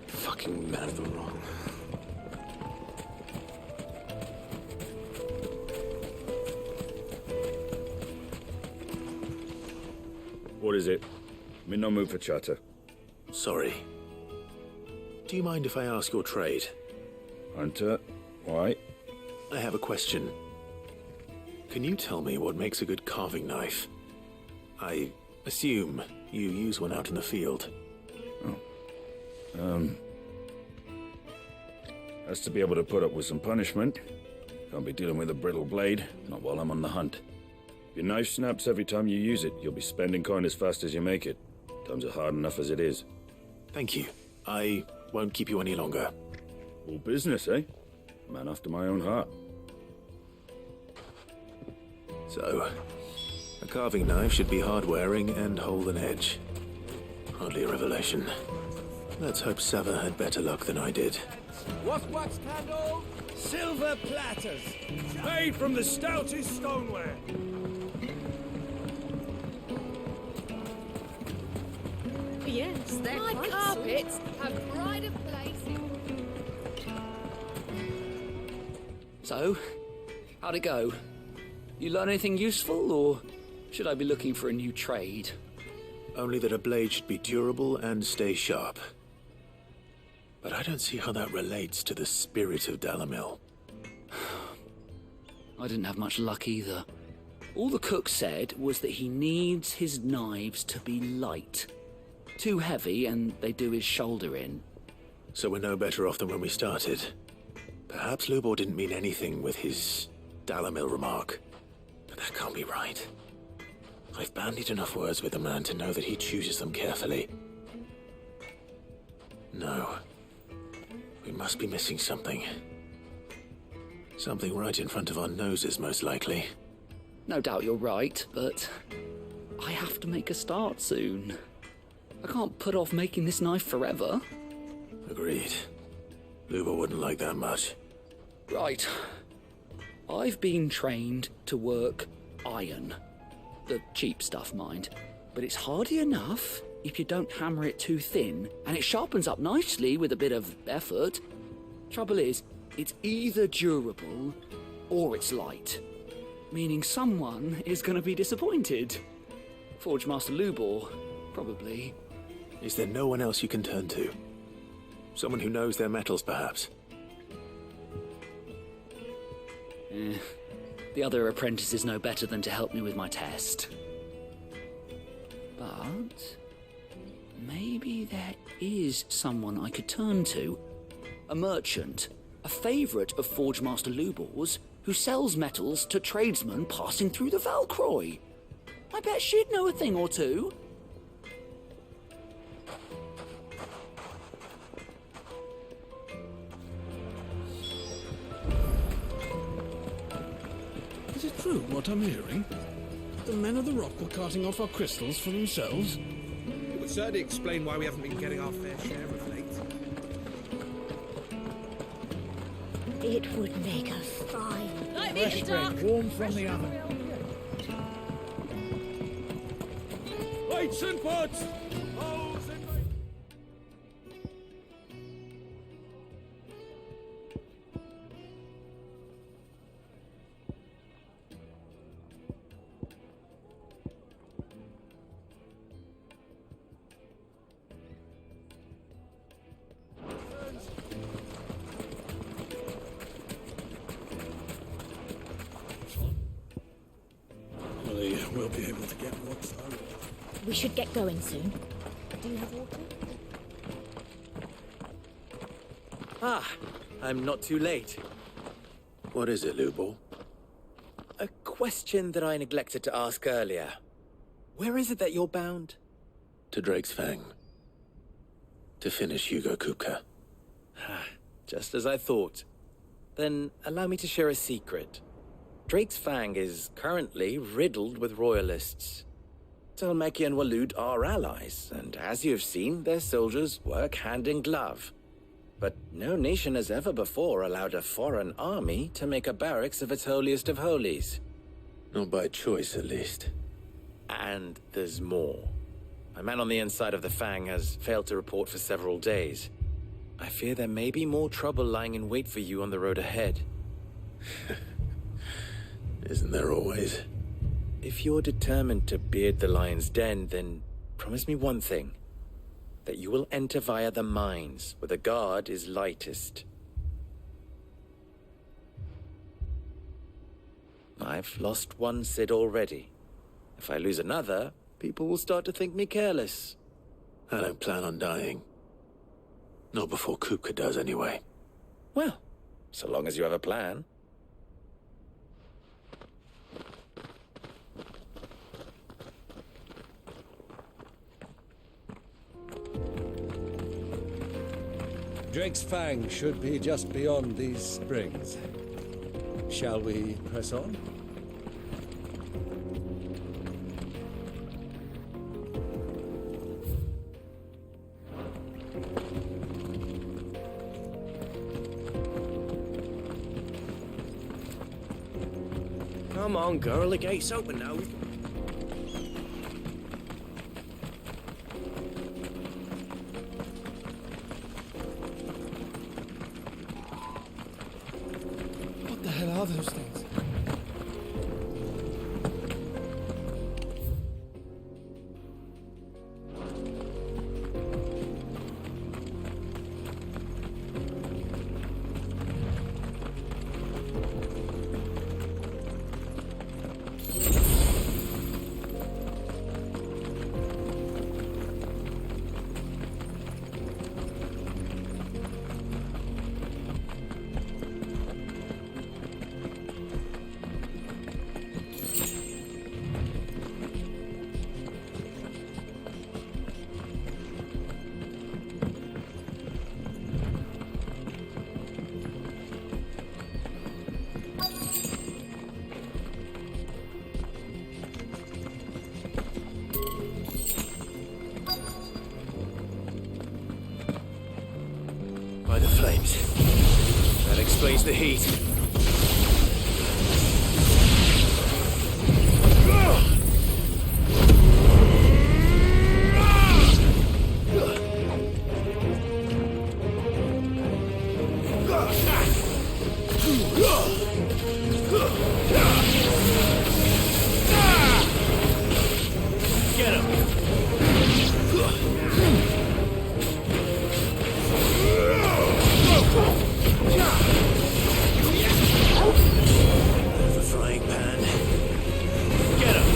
Fucking man of the wrong. What is it? I'm in no mood for chatter. Sorry. Do you mind if I ask your trade? Hunter, why? I have a question. Can you tell me what makes a good carving knife? I assume you use one out in the field. Has to be able to put up with some punishment. Can't be dealing with a brittle blade, not while I'm on the hunt. If your knife snaps every time you use it, you'll be spending coin as fast as you make it. Times are hard enough as it is. Thank you. I won't keep you any longer. All business, eh? Man after my own heart. So, a carving knife should be hard-wearing and hold an edge. Hardly a revelation. Let's hope Sava had better luck than I did. What wax candle? Silver platters, made from the stoutest stoneware. Yes, they're my quite carpets have pride of place. So, how'd it go? You learn anything useful, or should I be looking for a new trade? Only that a blade should be durable and stay sharp. But I don't see how that relates to the spirit of Dalamil. I didn't have much luck either. All the cook said was that he needs his knives to be light. Too heavy and they do his shoulder in. So we're no better off than when we started. Perhaps Lubor didn't mean anything with his Dalamil remark. But that can't be right. I've bandied enough words with the man to know that he chooses them carefully. No. We must be missing something. Something right in front of our noses, most likely. No doubt you're right, but I have to make a start soon. I can't put off making this knife forever. Agreed. Lubor wouldn't like that much. Right. I've been trained to work iron. The cheap stuff, mind. But it's hardy enough if you don't hammer it too thin, and it sharpens up nicely with a bit of effort. Trouble is, it's either durable or it's light. Meaning someone is going to be disappointed. Forge Master Lubor, probably. Is there no one else you can turn to? Someone who knows their metals, perhaps? The other apprentices know better than to help me with my test. But maybe there is someone I could turn to. A merchant, a favourite of Forge Master Lubor's, who sells metals to tradesmen passing through the Valcroy. I bet she'd know a thing or two. Is it true what I'm hearing? The men of the Rock were carting off our crystals for themselves? It would certainly explain why we haven't been getting our fair share of late. It would make us fine. Fresh bread, warm from the oven. Lights and pots! We'll be able to get more started. We should get going soon. Do you have water? Ah, I'm not too late. What is it, Lubor? A question that I neglected to ask earlier. Where is it that you're bound? To Drake's Fang. To finish Hugo Kupka. Just as I thought. Then allow me to share a secret. Drake's Fang is currently riddled with royalists. Dhalmekia and Waloed are allies, and as you've seen, their soldiers work hand in glove. But no nation has ever before allowed a foreign army to make a barracks of its holiest of holies. Not by choice, at least. And there's more. A man on the inside of the Fang has failed to report for several days. I fear there may be more trouble lying in wait for you on the road ahead. Isn't there always? If you're determined to beard the lion's den, then promise me one thing. That you will enter via the mines, where the guard is lightest. I've lost one Cid already. If I lose another, people will start to think me careless. I don't plan on dying. Not before Kupka does, anyway. Well, so long as you have a plan. Drake's Fang should be just beyond these springs. Shall we press on? Come on, girl, the gate's open now. What the hell are those things? By the flames. That explains the heat. Get him! The frying pan. Get him!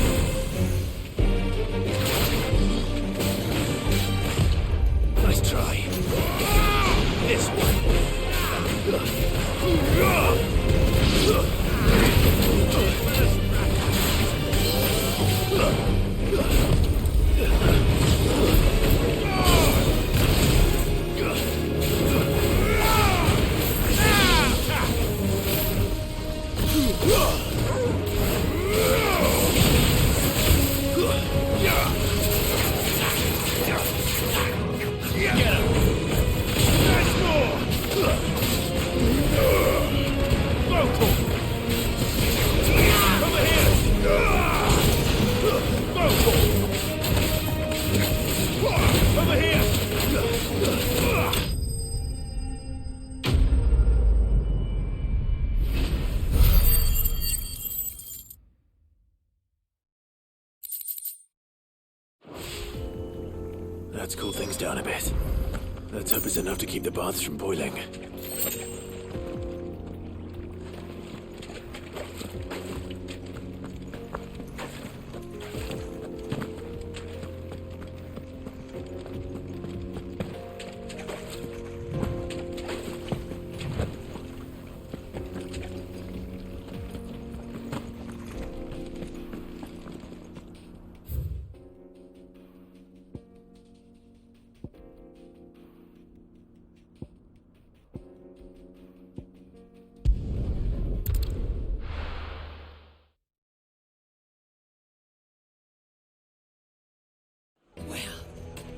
Nice try. This Let's cool things down a bit. Let's hope it's enough to keep the baths from boiling.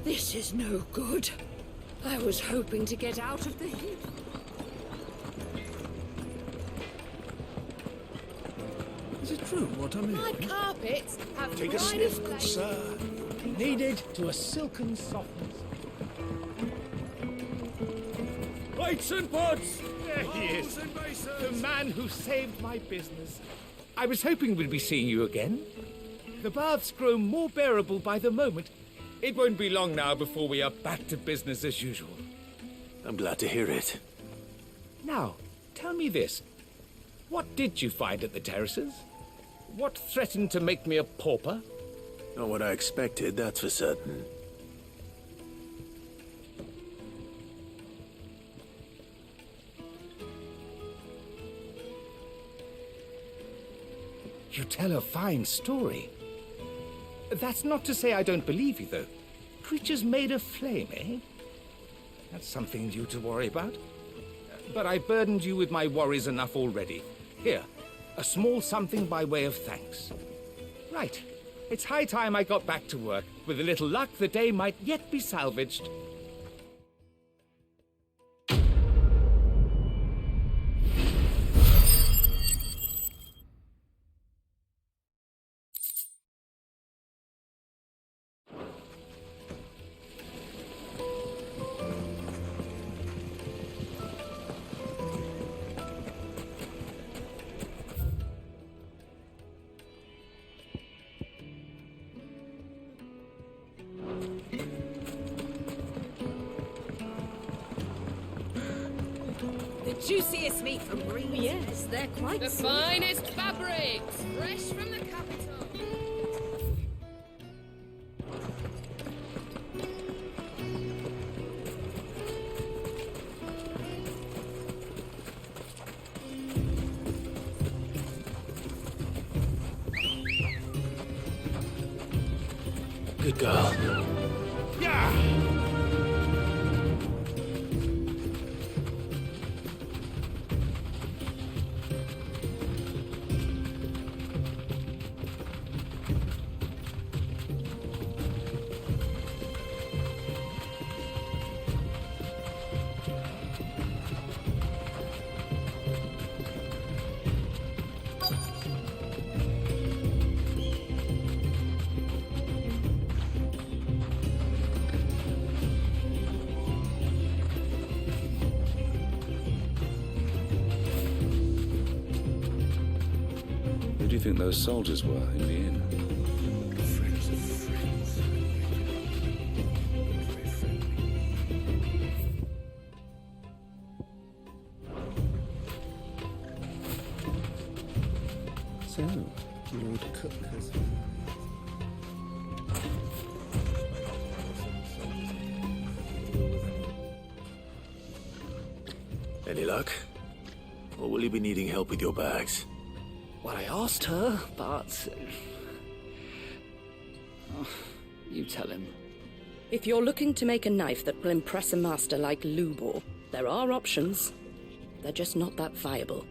This is no good. I was hoping to get out of the heat. Is it true what I'm My hearing? carpets have Take a brightest sniff, good light. sir. Needed to a silken softness. Plates and pots! There he is. The man who saved my business. I was hoping we'd be seeing you again. The baths grow more bearable by the moment. It won't be long now before we are back to business as usual. I'm glad to hear it. Now, tell me this. What did you find at the terraces? What threatened to make me a pauper? Not what I expected, that's for certain. You tell a fine story. That's not to say I don't believe you, though. Creatures made of flame, eh? That's something you to worry about. But I burdened you with my worries enough already. Here, a small something by way of thanks. Right. It's high time I got back to work. With a little luck, the day might yet be salvaged. The juiciest meat from Greece. Yes, they're quite The finest fabrics, fresh from the capital. Good girl. Who do you think those soldiers were in the inn? Friends of friends. Very friendly. So, Lord Cook has... Any luck? Or will you be needing help with your bags? Well, I asked her, but... Oh, you tell him. If you're looking to make a knife that will impress a master like Lubor, there are options. They're just not that viable.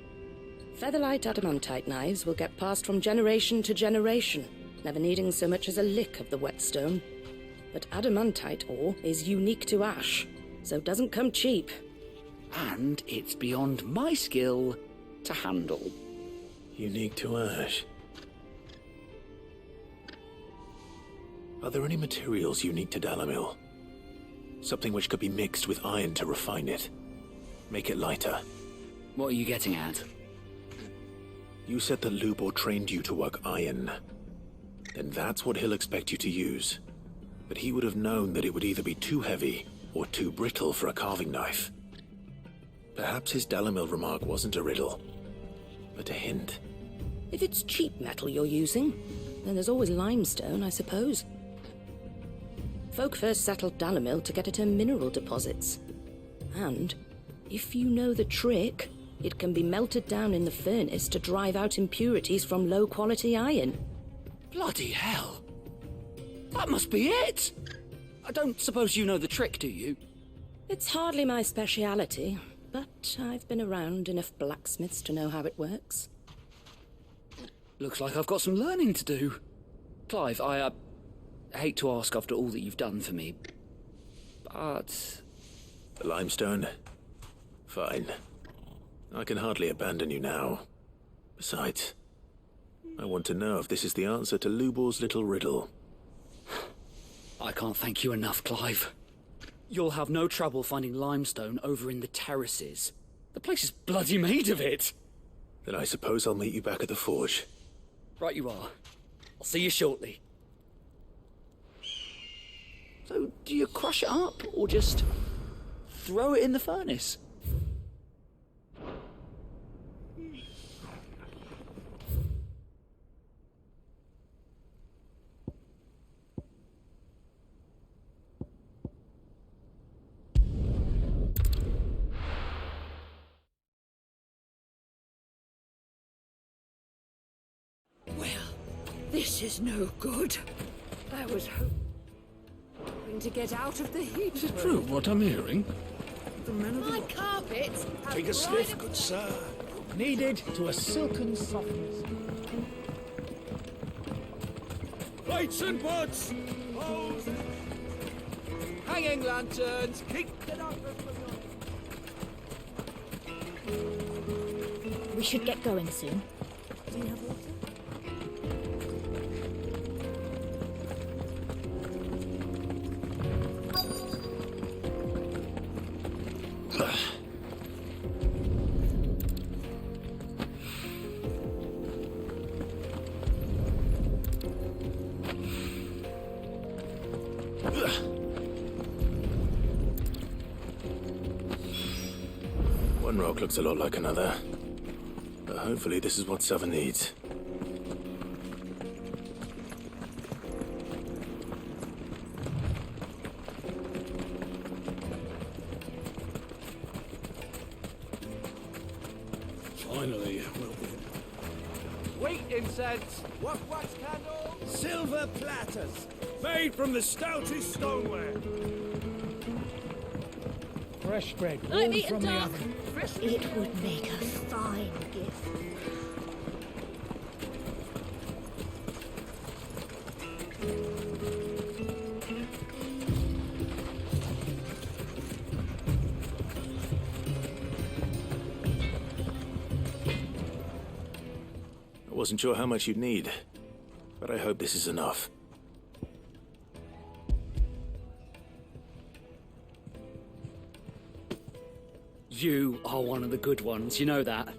Featherlight adamantite knives will get passed from generation to generation, never needing so much as a lick of the whetstone. But adamantite ore is unique to ash, so doesn't come cheap. And it's beyond my skill to handle. Unique to ash. Are there any materials unique to Dalimil? Something which could be mixed with iron to refine it. Make it lighter. What are you getting at? You said that Lubor trained you to work iron. Then that's what he'll expect you to use. But he would have known that it would either be too heavy or too brittle for a carving knife. Perhaps his Dalimil remark wasn't a riddle, but a hint. If it's cheap metal you're using, then there's always limestone, I suppose. Folk first settled Dalimil to get at her mineral deposits. And, if you know the trick, it can be melted down in the furnace to drive out impurities from low-quality iron. Bloody hell! That must be it! I don't suppose you know the trick, do you? It's hardly my speciality, but I've been around enough blacksmiths to know how it works. Looks like I've got some learning to do. Clive, I hate to ask after all that you've done for me, but... The limestone? Fine. I can hardly abandon you now. Besides, I want to know if this is the answer to Lubor's little riddle. I can't thank you enough, Clive. You'll have no trouble finding limestone over in the terraces. The place is bloody made of it. Then I suppose I'll meet you back at the forge. Right you are. I'll see you shortly. So, do you crush it up, or just throw it in the furnace? Well, this is no good. I was hoping... hoping to get out of the heat. Is it true what I'm hearing? My carpets have Take a sniff, good sir. Kneaded to a silken softness. Lights and pots! Hose! Hanging lanterns! Keep it up! We should get going soon. Do you have water? One rock looks a lot like another. But hopefully this is what Sava needs. Finally, Wheat incense! Wax candles! silver platters, made from the stoutest stoneware. Fresh bread, Let warm me from the talk. oven. It would make a fine gift. I wasn't sure how much you'd need, but I hope this is enough. You are one of the good ones, you know that.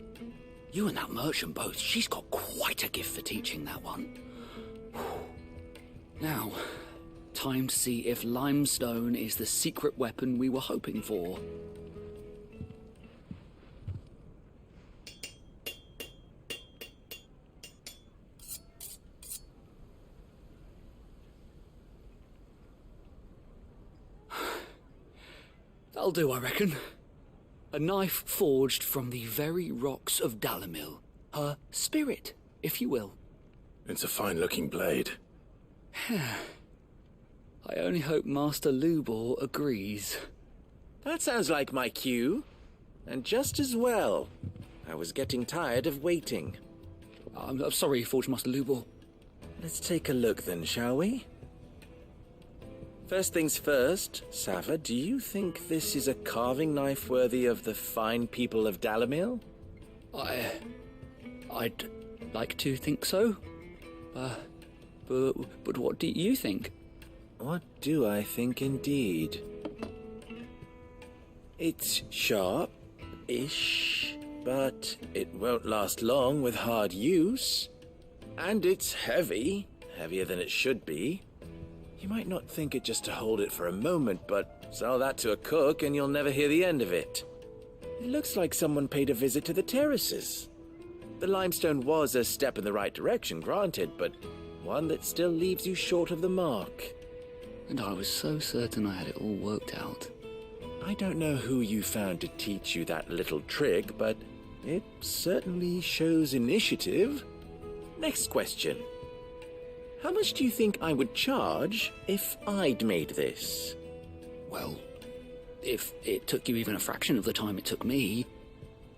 You and that merchant both, she's got quite a gift for teaching that one. Now, time to see if limestone is the secret weapon we were hoping for. That'll do, I reckon. A knife forged from the very rocks of Dalimil. Her spirit, if you will. It's a fine-looking blade. I only hope Master Lubor agrees. That sounds like my cue. And just as well. I was getting tired of waiting. I'm sorry, Forge Master Lubor. Let's take a look then, shall we? First things first, Sava, do you think this is a carving knife worthy of the fine people of Dalimil? I'd like to think so. But what do you think? What do I think indeed? It's sharp-ish, but it won't last long with hard use. And it's heavy, heavier than it should be. You might not think it just to hold it for a moment, but sell that to a cook and you'll never hear the end of it. It looks like someone paid a visit to the terraces. The limestone was a step in the right direction, granted, but one that still leaves you short of the mark. And I was so certain I had it all worked out. I don't know who you found to teach you that little trick, but it certainly shows initiative. Next question. How much do you think I would charge if I'd made this? Well, if it took you even a fraction of the time it took me,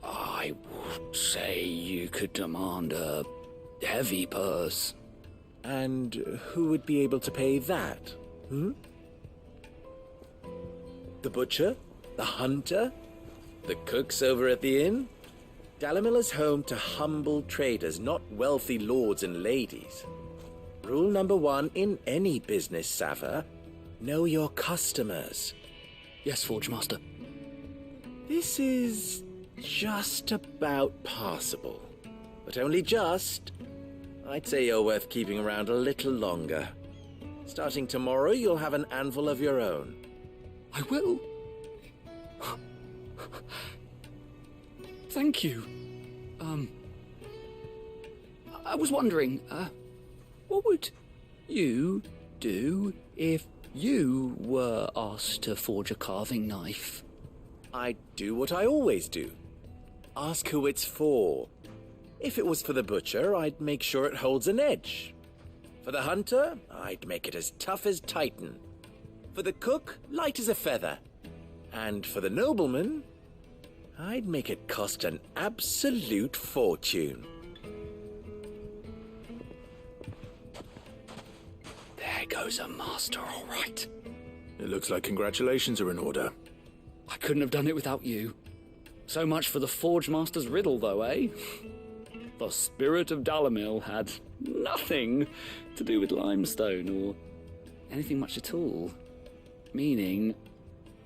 I would say you could demand a heavy purse. And who would be able to pay that? The butcher? The hunter? The cooks over at the inn? Dalimil is home to humble traders, not wealthy lords and ladies. Rule number 1 in any business, Sava. Know your customers. Yes, Forge Master. This is just about passable. But only just. I'd say you're worth keeping around a little longer. Starting tomorrow, you'll have an anvil of your own. I will. Thank you. I was wondering, what would you do if you were asked to forge a carving knife? I'd do what I always do. Ask who it's for. If it was for the butcher, I'd make sure it holds an edge. For the hunter, I'd make it as tough as Titan. For For the cook, light as a feather. And for the nobleman, I'd make it cost an absolute fortune. There goes a master, all right. It looks like congratulations are in order. I couldn't have done it without you. So much for the Forge Master's riddle, though, eh? The spirit of Dalamil had nothing to do with limestone or anything much at all. Meaning,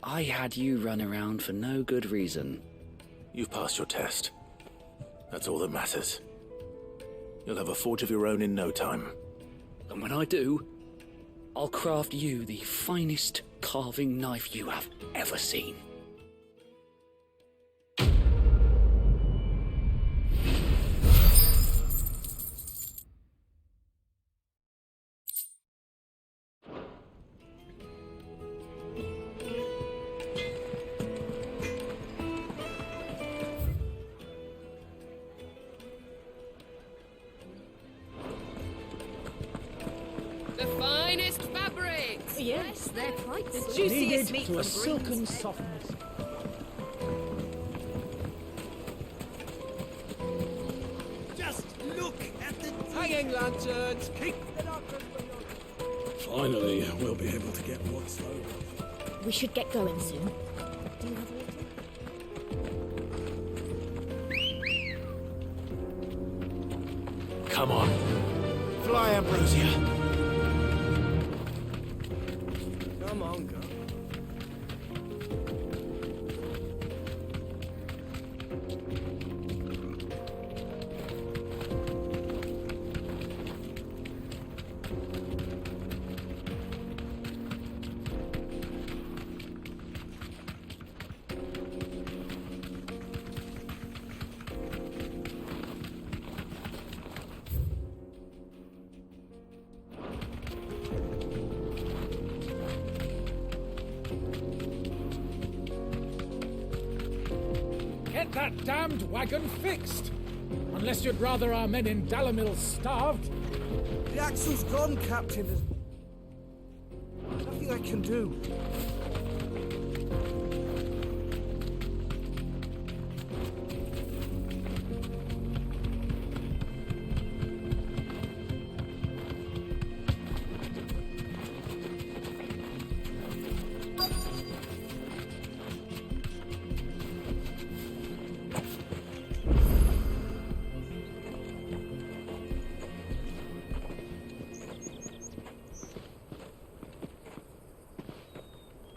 I had you run around for no good reason. You've passed your test. That's all that matters. You'll have a forge of your own in no time. And when I do, I'll craft you the finest carving knife you have ever seen. The finest fabrics! Yes, they're quite the soft. juiciest meat To from a silken Breen's Head. softness. Just look at the hanging lanterns. Keep it up. Finally, we'll be able to get what's over. We should get going soon. Do you have a Come on. Fly, Ambrosia. Come on, go. Get that damned wagon fixed! Unless you'd rather our men in Dalamil starved. The axle's gone, Captain. There's nothing I can do.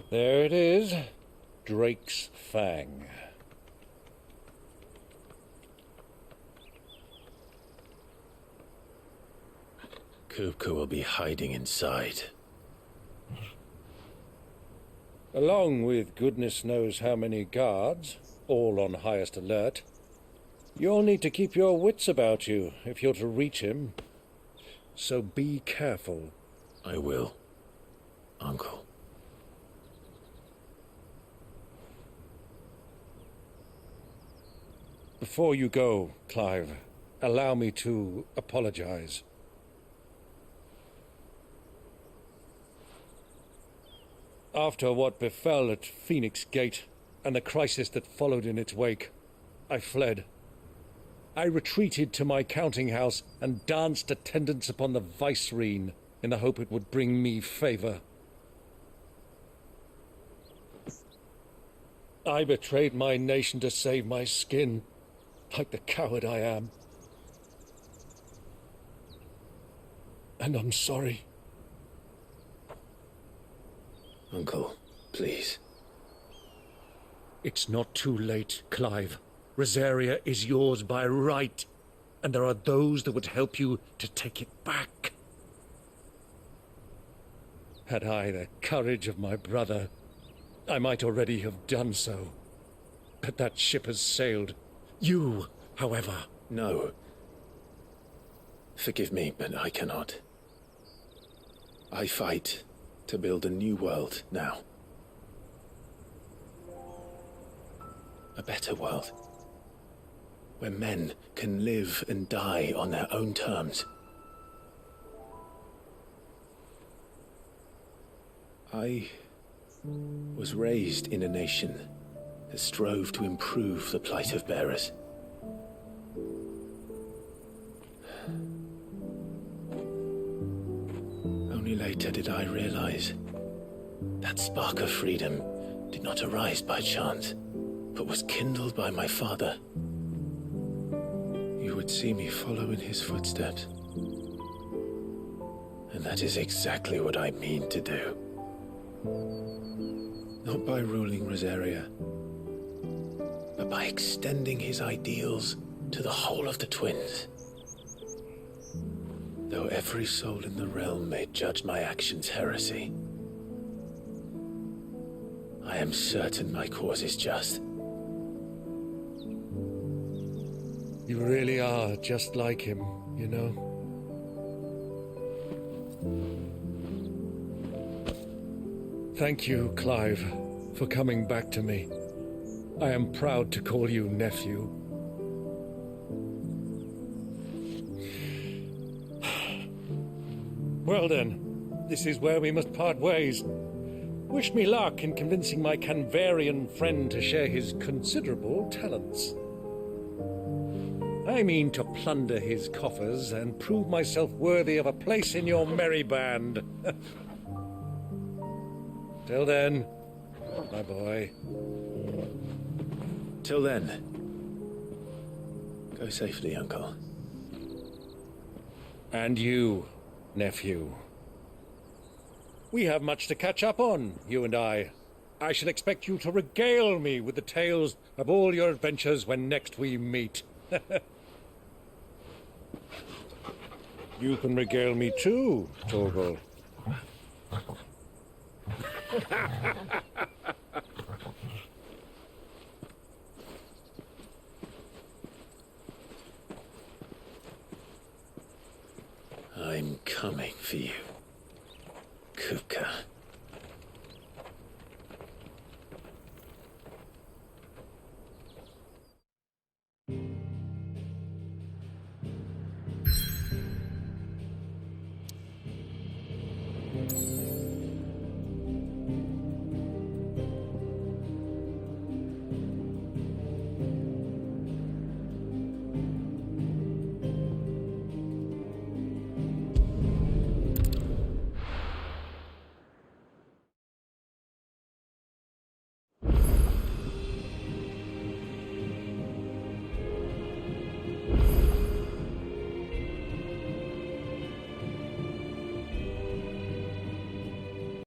There it is. Drake's Fang. Kupka will be hiding inside. Along with goodness knows how many guards, all on highest alert. You'll need to keep your wits about you if you're to reach him. So be careful. I will, Uncle. Before you go, Clive, allow me to apologize. After what befell at Phoenix Gate and the crisis that followed in its wake, I fled. I retreated to my counting house and danced attendance upon the Vicereine in the hope it would bring me favor. I betrayed my nation to save my skin, like the coward I am. And I'm sorry. Uncle, please. It's not too late, Clive. Rosaria is yours by right, and there are those that would help you to take it back. Had I the courage of my brother, I might already have done so. But that ship has sailed. You, however... No. Forgive me, but I cannot. I fight to build a new world now. A better world. Where men can live and die on their own terms. I was raised in a nation that strove to improve the plight of bearers. Only later did I realize that spark of freedom did not arise by chance, but was kindled by my father. You would see me follow in his footsteps. And that is exactly what I mean to do. Not by ruling Rosaria, but by extending his ideals to the whole of the Twins. Though every soul in the realm may judge my actions heresy, I am certain my cause is just. You really are just like him, you know. Thank you, Clive, for coming back to me. I am proud to call you nephew. Well then, this is where we must part ways. Wish me luck in convincing my Canvarian friend to share his considerable talents. I mean to plunder his coffers and prove myself worthy of a place in your merry band. Till then, my boy. Till then, go safely, Uncle. And you, nephew. We have much to catch up on, you and I. I shall expect you to regale me with the tales of all your adventures when next we meet. You can regale me too, Torgal. I'm coming for you, Kupka.